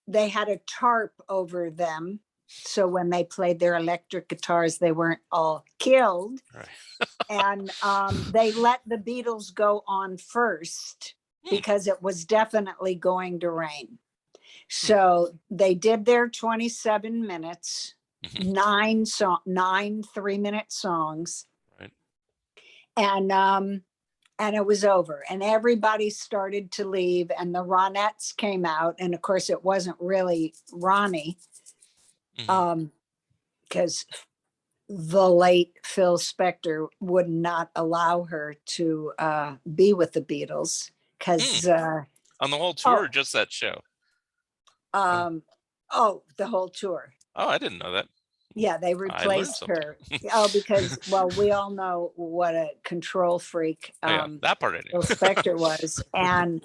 they had a tarp over them, so when they played their electric guitars, they weren't all killed. Right. And they let the Beatles go on first because it was definitely going to rain. So they did their 27 minutes, 9 3-minute songs. Right. And it was over, and everybody started to leave, and the Ronettes came out. And of course it wasn't really Ronnie, because the late Phil Spector would not allow her to be with the Beatles, because on the whole tour, or just that show? The whole tour. Oh, I didn't know that. Yeah, they replaced her. Because, well, we all know what a control freak that part I knew. Phil Spector was. And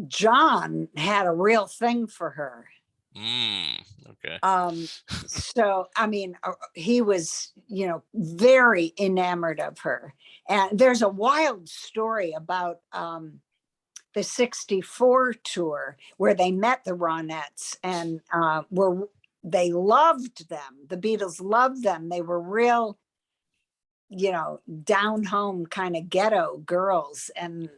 John had a real thing for her. Okay. So, I mean, he was, very enamored of her. And there's a wild story about the 64 tour where they met the Ronettes, and they loved them. The Beatles loved them. They were real, down home kind of ghetto girls, and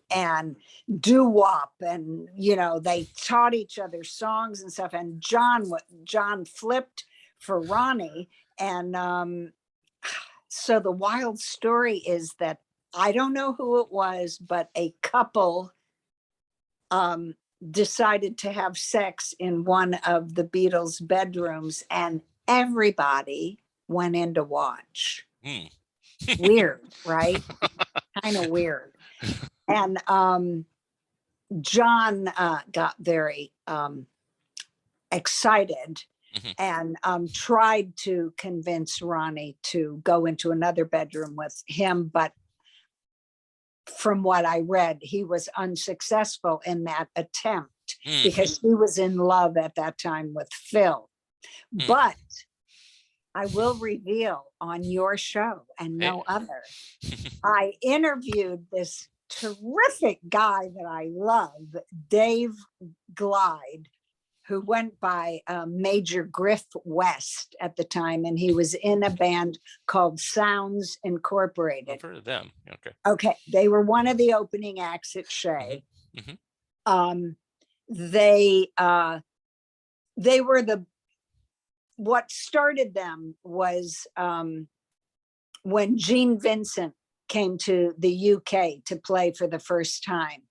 doo-wop, and they taught each other songs and stuff. And John flipped for Ronnie, and so the wild story is that, I don't know who it was, but a couple decided to have sex in one of the Beatles' bedrooms, and everybody went in to watch. Weird, right? Kind of weird. And John got very excited and tried to convince Ronnie to go into another bedroom with him, but from what I read, he was unsuccessful in that attempt because he was in love at that time with Phil. But I will reveal on your show, and no other, I interviewed this terrific guy that I love, Dave Glide, who went by Major Griff West at the time, and he was in a band called Sounds Incorporated. I've heard of them. Okay. Okay, they were one of the opening acts at Shea. They were what started them was when Gene Vincent came to the UK to play for the first time.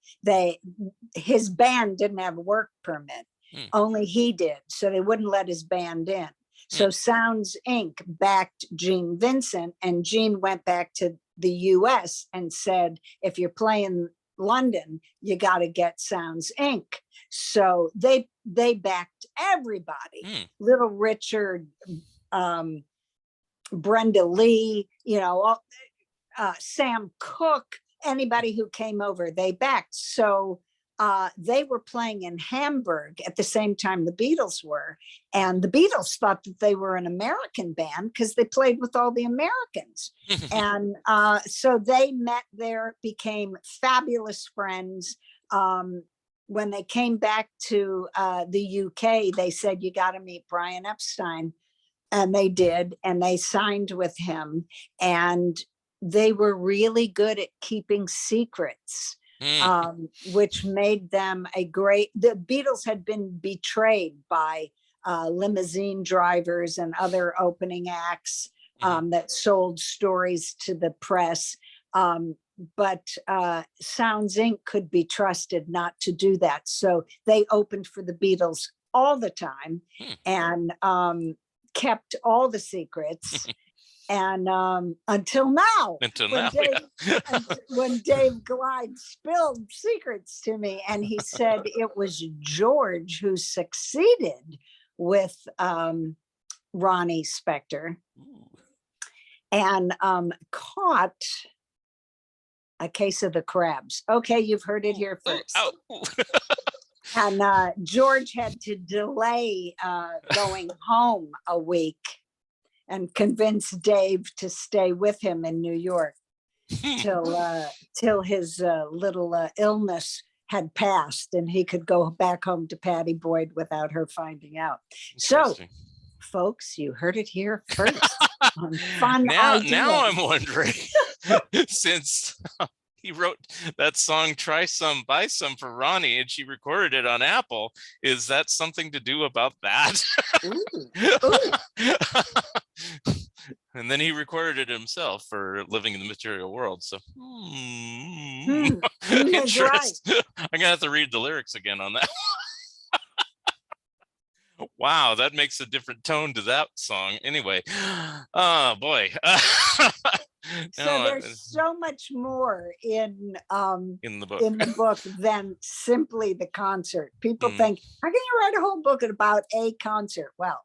His band didn't have a work permit. Only he did, so they wouldn't let his band in. So Sounds Inc. backed Gene Vincent, and Gene went back to the US and said, if you're playing London, you got to get Sounds Inc. So they backed everybody. Little Richard, Brenda Lee, Sam Cooke, anybody who came over, they backed. So they were playing in Hamburg at the same time the Beatles were. And the Beatles thought that they were an American band because they played with all the Americans. And so they met there, became fabulous friends. When they came back to the UK, they said, you got to meet Brian Epstein. And they did, and they signed with him. And they were really good at keeping secrets. Which made them the Beatles had been betrayed by limousine drivers and other opening acts that sold stories to the press. But Sounds Inc. could be trusted not to do that. So they opened for the Beatles all the time and kept all the secrets. And until now, when Dave Glide spilled secrets to me, and he said it was George who succeeded with Ronnie Spector and caught a case of the crabs. Okay, you've heard it here first. And George had to delay going home a week and convince Dave to stay with him in New York till his little illness had passed and he could go back home to Patty Boyd without her finding out. So, folks, you heard it here first. Now I'm wondering, since he wrote that song "Try Some, Buy Some" for Ronnie, and she recorded it on Apple. Is that something to do about that? And then he recorded it himself for Living in the Material World. So, interest. Right. I'm gonna have to read the lyrics again on that. Wow, that makes a different tone to that song. Anyway, oh boy. So there's so much more in the book than simply the concert. People think, how can you write a whole book about a concert? Well,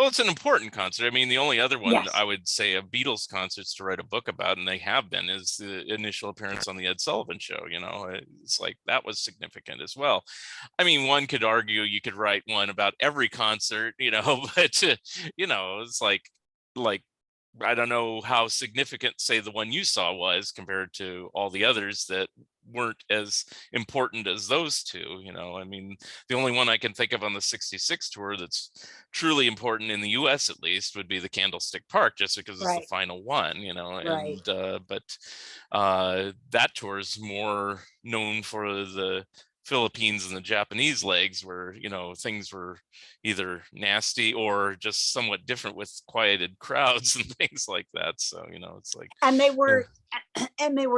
it's an important concert. I mean, the only other one I would say of Beatles concerts to write a book about, and they have been, is the initial appearance on the Ed Sullivan Show. It's like that was significant as well. I mean, one could argue you could write one about every concert, but it's like I don't know how significant, say, the one you saw was compared to all the others that weren't as important as those two. I mean, the only one I can think of on the 66 tour that's truly important in the US at least would be the Candlestick Park, just because it's the final one, and but that tour is more known for the Philippines and the Japanese legs, where things were either nasty or just somewhat different with quieted crowds and things like that. So it's like, and they were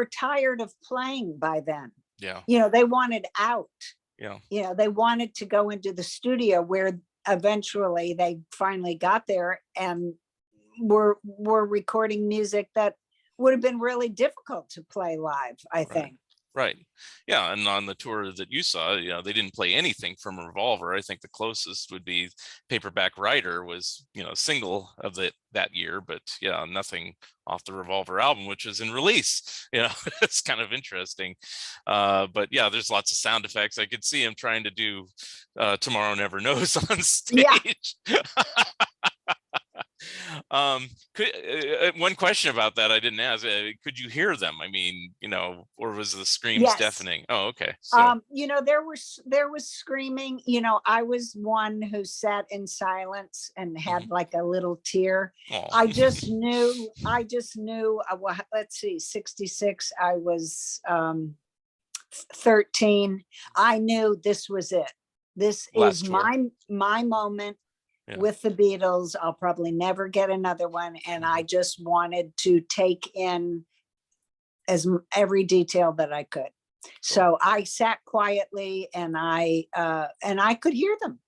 tired of playing by then. They wanted out. They wanted to go into the studio, where eventually they finally got there and were recording music that would have been really difficult to play live, I think. Right. Yeah. And on the tour that you saw, they didn't play anything from Revolver. I think the closest would be Paperback Writer was, single of that year, but nothing off the Revolver album, which is in release. It's kind of interesting. But there's lots of sound effects. I could see him trying to do Tomorrow Never Knows on stage. One question about that I didn't ask, could you hear them? I mean, or was the screams Yes. deafening? Oh, okay. So, There was screaming. I was one who sat in silence and had like a little tear. oh, Well, let's see, 66, I was 13. I knew this was it. This is last tour. my moment Yeah. with the Beatles. I'll probably never get another one. And I just wanted to take in every detail that I could. So I sat quietly and I could hear them.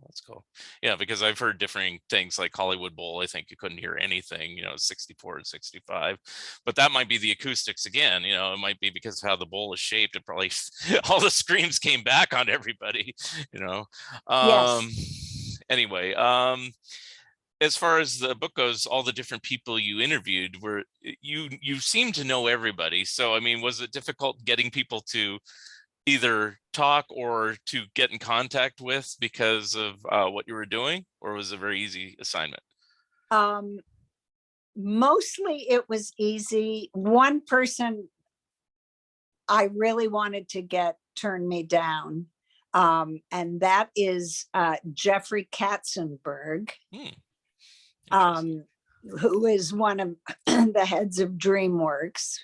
That's cool. Yeah, because I've heard differing things like Hollywood Bowl. I think you couldn't hear anything, 64 and 65. But that might be the acoustics again. It might be because of how the bowl is shaped. It probably all the screams came back on everybody, Yes. Anyway, as far as the book goes, all the different people you interviewed you seem to know everybody. So I mean, was it difficult getting people to either talk or to get in contact with because of what you were doing, or was it a very easy assignment? Mostly it was easy. One person I really wanted to get turned me down. And that is Jeffrey Katzenberg, who is one of the heads of DreamWorks.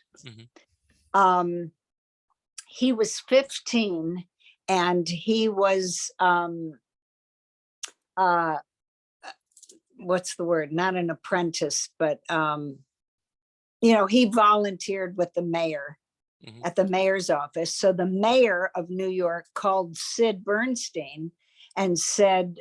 He was 15 and he was what's the word? Not an apprentice, but he volunteered with the mayor at the mayor's office. So the mayor of New York called Sid Bernstein and said,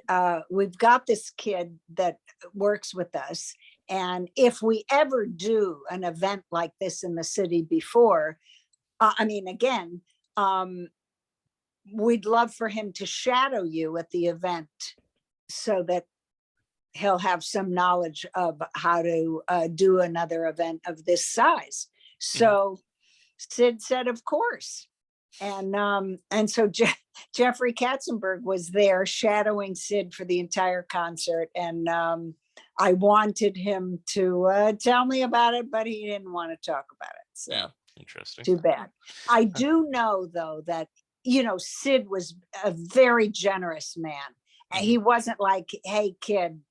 we've got this kid that works with us. And if we ever do an event like this in the city before, we'd love for him to shadow you at the event so that he'll have some knowledge of how to do another event of this size. So Sid said, of course. And so Jeffrey Katzenberg was there shadowing Sid for the entire concert. And I wanted him to tell me about it, but he didn't want to talk about it. So interesting. Too bad. I do know, though, that, Sid was a very generous man. And he wasn't like, hey, kid,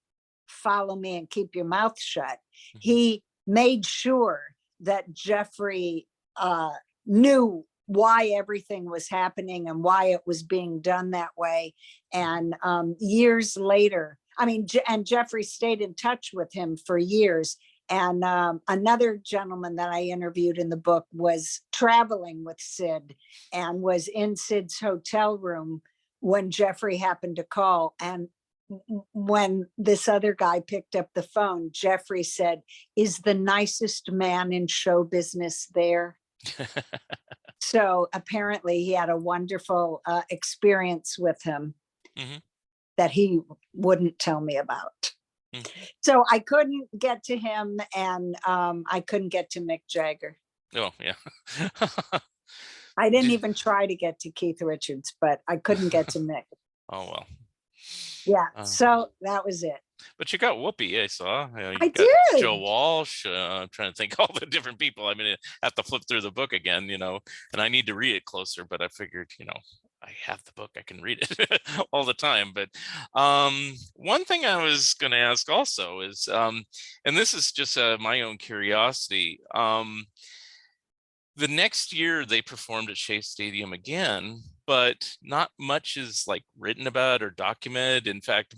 follow me and keep your mouth shut. He made sure that Jeffrey knew why everything was happening and why it was being done that way. And years later, and Jeffrey stayed in touch with him for years. And another gentleman that I interviewed in the book was traveling with Sid and was in Sid's hotel room when Jeffrey happened to call. And when this other guy picked up the phone, Jeffrey said, "Is the nicest man in show business there?" So apparently he had a wonderful experience with him that he wouldn't tell me about. So I couldn't get to him, and I couldn't get to Mick Jagger. Oh, yeah. I didn't even try to get to Keith Richards, but I couldn't get to Mick. Oh, well. Yeah, so that was it. But you got Whoopi, I saw. I did. Joe Walsh. I'm trying to think all the different people. I'm going to have to flip through the book again, and I need to read it closer, but I figured, I have the book, I can read it all the time. But one thing I was going to ask also is, and this is just my own curiosity, the next year they performed at Shea Stadium again, but not much is like written about or documented. In fact,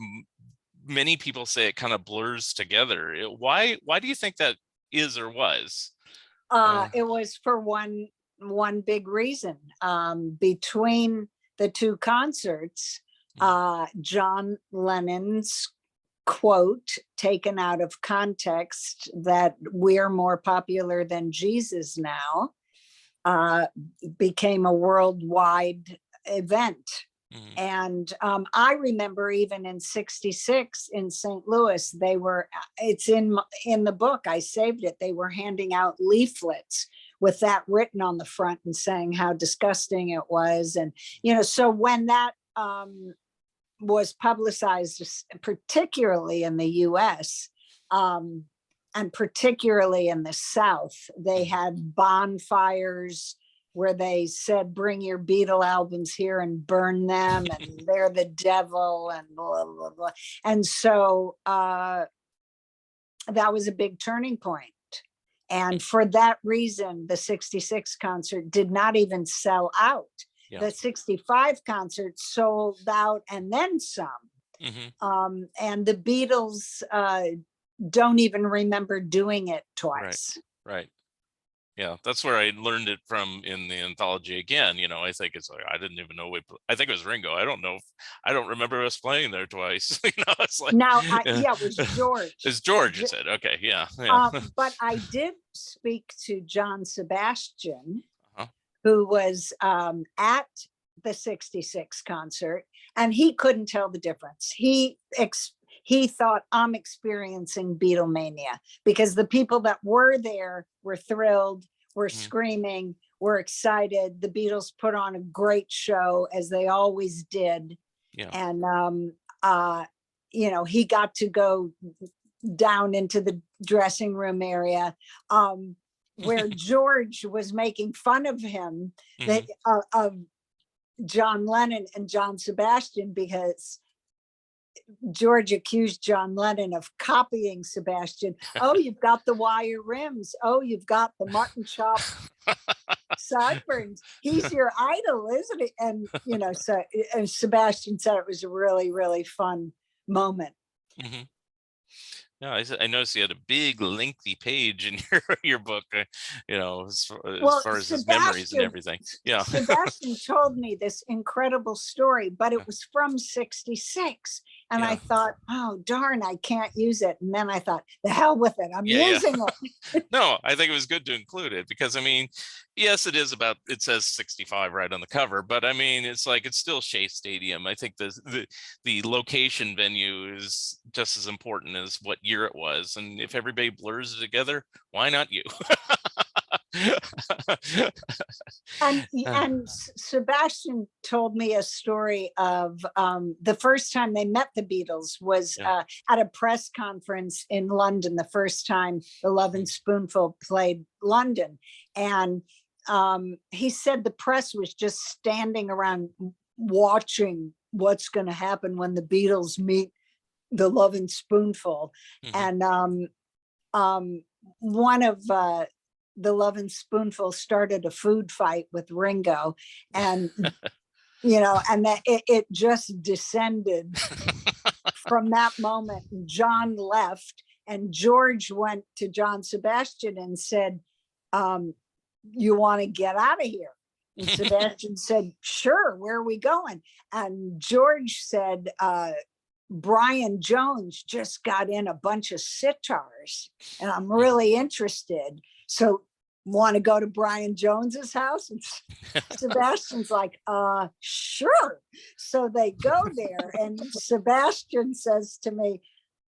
many people say it kind of blurs together. Why do you think that is or was? It was for one big reason. Between the two concerts, John Lennon's quote, taken out of context, that we're more popular than Jesus now, became a worldwide event. And I remember even in 66 in St. Louis, it's in the book, I saved it, they were handing out leaflets with that written on the front and saying how disgusting it was. And, so when that was publicized, particularly in the US, And particularly in the South, they had bonfires where they said, bring your Beatle albums here and burn them, and they're the devil, and blah, blah, blah. And so that was a big turning point. And for that reason, the 66 concert did not even sell out. Yeah. The 65 concert sold out and then some. And the Beatles don't even remember doing it twice. Right. Yeah, that's where I learned it from in the anthology again. I think it's like, I didn't even know I think it was Ringo. I don't remember us playing there twice. It's like, now, it was George. It's George, you said. Okay, yeah. But I did speak to John Sebastian, who was at the 66 concert, and he couldn't tell the difference. He thought, I'm experiencing Beatlemania, because the people that were there were thrilled, were screaming, were excited. The Beatles put on a great show, as they always did. Yeah. And, he got to go down into the dressing room area where George was making fun of him, of John Lennon and John Sebastian, because George accused John Lennon of copying Sebastian. Oh, you've got the wire rims. Oh, you've got the mutton chop sideburns. He's your idol, isn't he? And, so and Sebastian said it was a really, really fun moment. No, I noticed you had a big, lengthy page in your book, as far as his memories and everything. Yeah. Sebastian told me this incredible story, but it was from 66. And I thought, oh, darn, I can't use it. And then I thought, the hell with it. I'm using it. No, I think it was good to include it, because, yes, it says 65 right on the cover, but it's like, it's still Shea Stadium. I think the location venue is just as important as what year it was. And if everybody blurs it together, why not you? And Sebastian told me a story of the first time they met the Beatles was at a press conference in London, the first time the Love and Spoonful played London. And he said the press was just standing around watching what's going to happen when the Beatles meet the Love and Spoonful. And one of the Love and Spoonful started a food fight with Ringo, and and that it just descended from that moment. John left, and George went to John Sebastian and said, you want to get out of here? And Sebastian said, sure, where are we going? And George said, Brian Jones just got in a bunch of sitars, and I'm really interested. So want to go to Brian Jones's house? And Sebastian's like, sure. So they go there, and Sebastian says to me,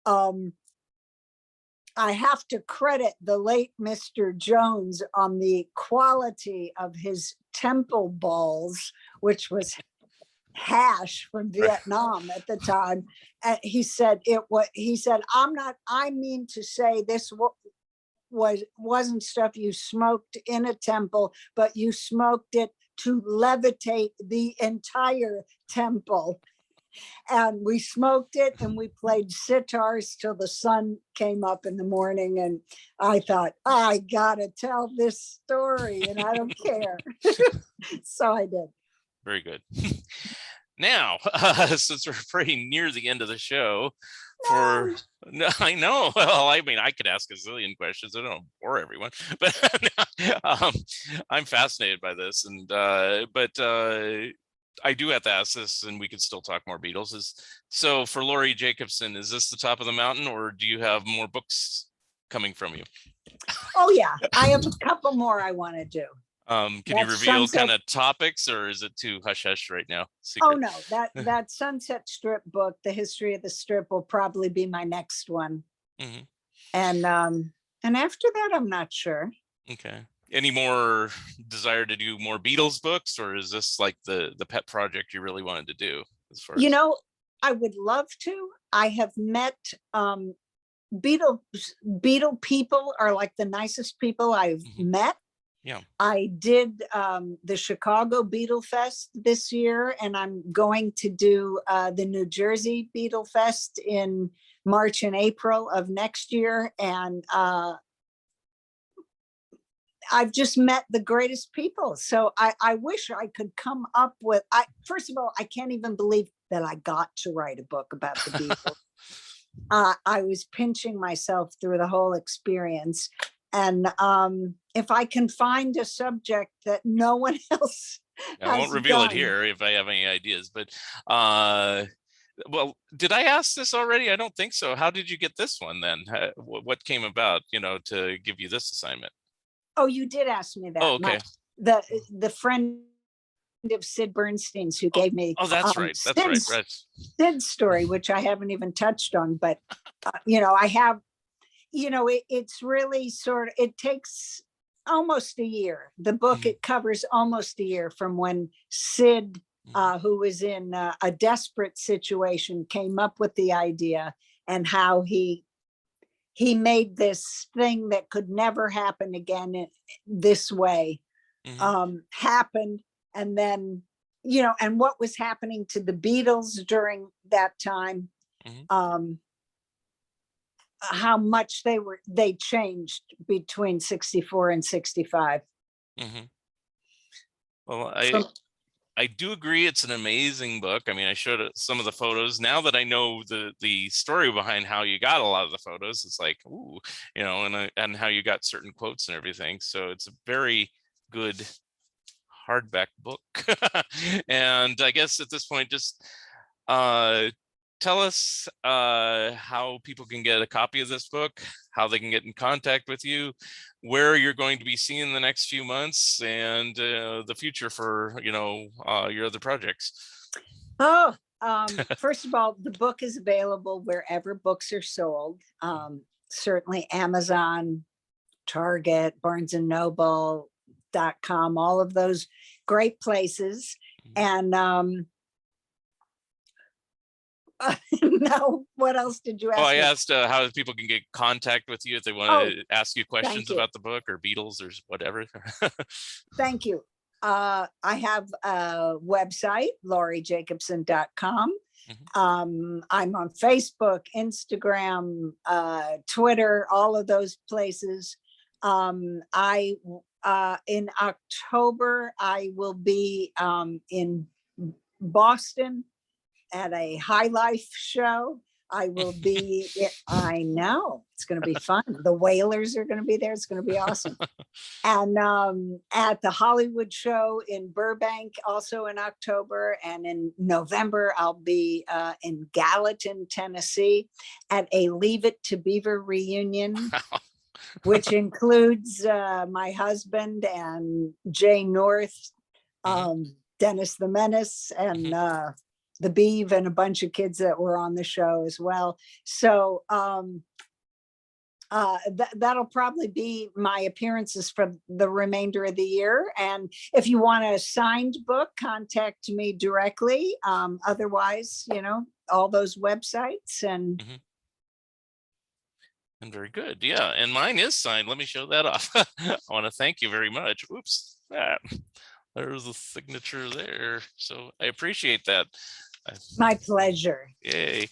I have to credit the late Mr. Jones on the quality of his temple balls, which was hash from Vietnam at the time. And he said, I mean to say this wasn't stuff you smoked in a temple, but you smoked it to levitate the entire temple. And we smoked it, and we played sitars till the sun came up in the morning. And I thought, I gotta tell this story, and I don't care. So I did. Very good. Now, since we're pretty near the end of the show, I know. Well, I could ask a zillion questions. I don't bore everyone, but I'm fascinated by this, and but I do have to ask this, and we can still talk more Beatles. So for Laurie Jacobson, is this the top of the mountain, or do you have more books coming from you? Oh yeah, I have a couple more I want to do. Can you reveal kind of topics, or is it too hush hush right now? Secret? Oh no, that Sunset Strip book, the history of the strip, will probably be my next one. And after that, I'm not sure. Okay. Any more desire to do more Beatles books, or is this like the pet project you really wanted to do? As far as... I would love to. I have met Beatle people are like the nicest people I've met. Yeah. I did the Chicago Beatle Fest this year, and I'm going to do the New Jersey Beatle Fest in March and April of next year. And I've just met the greatest people. So I wish I could come up with, first of all, I can't even believe that I got to write a book about the Beatles. I was pinching myself through the whole experience. And if I can find a subject that no one else I won't has reveal it done. here if I have any ideas, but well, did I ask this already? I don't think so. How did you get this one then? What came about, to give you this assignment? Oh, you did ask me that. Oh, okay. The friend of Sid Bernstein's who gave me that's right. That's right. Sid's story, which I haven't even touched on, but I have, it's really it takes almost a year. The book, it covers almost a year from when Sid, who was in a desperate situation, came up with the idea, and how he made this thing that could never happen again this way happen. And then, and what was happening to the Beatles during that time, how much they changed between 64 and 65. Well, I do agree it's an amazing book. I mean, I showed some of the photos. Now that I know the story behind how you got a lot of the photos, it's like, ooh, and how you got certain quotes and everything. So it's a very good hardback book. And I guess at this point, just tell us how people can get a copy of this book, how they can get in contact with you, where you're going to be seen the next few months, and the future for your other projects. First of all, the book is available wherever books are sold. Certainly Amazon, Target, Barnes and Noble.com, all of those great places. And no, what else did you ask? I asked how people can get contact with you if they want to ask you questions about the book or Beatles or whatever. Thank you. I have a website, lauriejacobson.com. I'm on Facebook, Instagram, Twitter, all of those places. In October, I will be in Boston at a High Life show. I will be, I know, it's going to be fun. The Whalers are going to be there. It's going to be awesome. And at the Hollywood show in Burbank, also in October. And in November, I'll be in Gallatin, Tennessee at a Leave It to Beaver reunion, which includes my husband and Jay North, Dennis the Menace, and the Beav, and a bunch of kids that were on the show as well. So that'll probably be my appearances for the remainder of the year. And if you want a signed book, contact me directly. Otherwise, all those websites and. And very good. Yeah. And mine is signed. Let me show that off. I want to thank you very much. Oops. There's a signature there. So I appreciate that. My pleasure. Yay.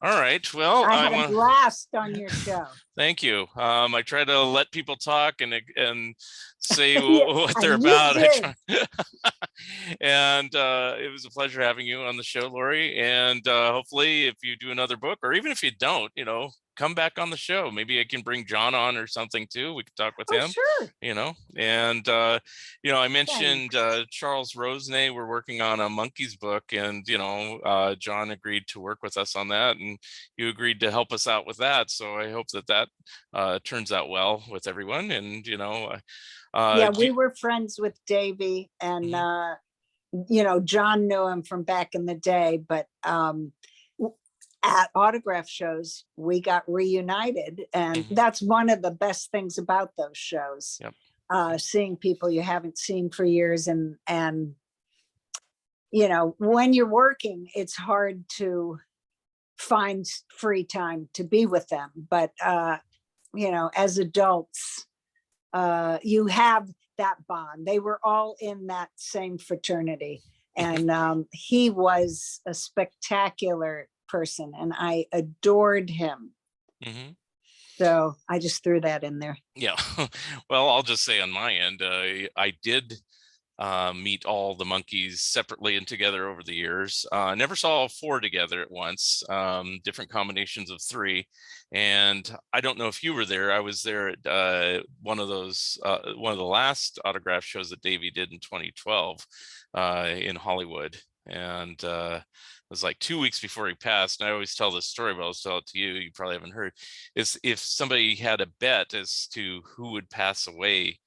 All right. Well, I had a blast on your show. Thank you. I try to let people talk and say what they're about. And it was a pleasure having you on the show, Laurie. And hopefully, if you do another book, or even if you don't, come back on the show. Maybe I can bring John on or something too. We could talk with him. Sure. And I mentioned Charles Rosenay. We're working on a Monkeys book, and John agreed to work with us on that, and you agreed to help us out with that. So I hope that turns out well with everyone. And we were friends with Davey, and John knew him from back in the day, but at autograph shows, we got reunited. And that's one of the best things about those shows. Yep. Seeing people you haven't seen for years. And when you're working, it's hard to find free time to be with them. But, as adults, you have that bond. They were all in that same fraternity. And he was a spectacular person, and I adored him. Mm-hmm. So I just threw that in there. Yeah. Well, I'll just say on my end, I did meet all the monkeys separately and together over the years. Never saw all four together at once, different combinations of three. And I don't know if you were there. I was there at one of the last autograph shows that Davey did in 2012 in Hollywood. And it was like 2 weeks before he passed. And I always tell this story, but I'll tell it to you. You probably haven't heard. Is if somebody had a bet as to who would pass away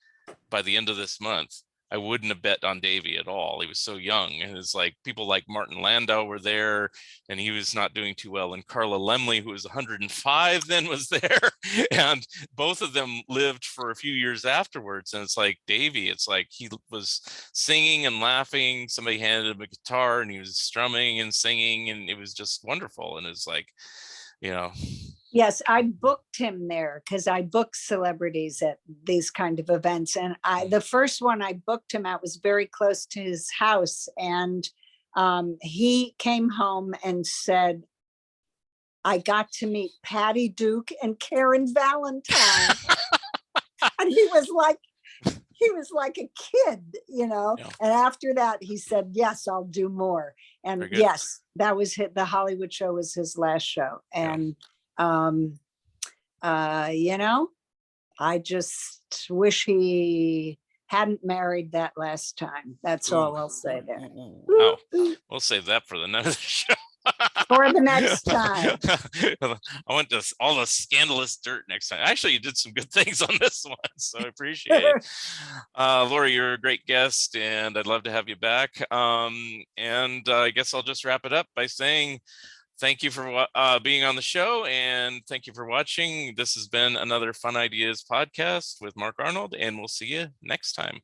by the end of this month, I wouldn't have bet on Davey at all. He was so young, and it's like people like Martin Landau were there, and he was not doing too well. And Carla Lemley, who was 105 then, was there, and both of them lived for a few years afterwards. And it's like Davey, it's like he was singing and laughing. Somebody handed him a guitar, and he was strumming and singing, and it was just wonderful. And it's like, Yes, I booked him there because I book celebrities at these kind of events. And the first one I booked him at was very close to his house. And he came home and said, I got to meet Patty Duke and Karen Valentine. And he was like a kid, Yeah. And after that, he said, yes, I'll do more. And yes, that was the Hollywood show was his last show. And, I just wish he hadn't married that last time. That's all I'll say there. Oh, we'll save that for the next show. For the next time. I want all the scandalous dirt next time. Actually, you did some good things on this one, so I appreciate it. Laurie, you're a great guest, and I'd love to have you back. And I guess I'll just wrap it up by saying thank you for being on the show, and thank you for watching. This has been another Fun Ideas podcast with Mark Arnold, and we'll see you next time.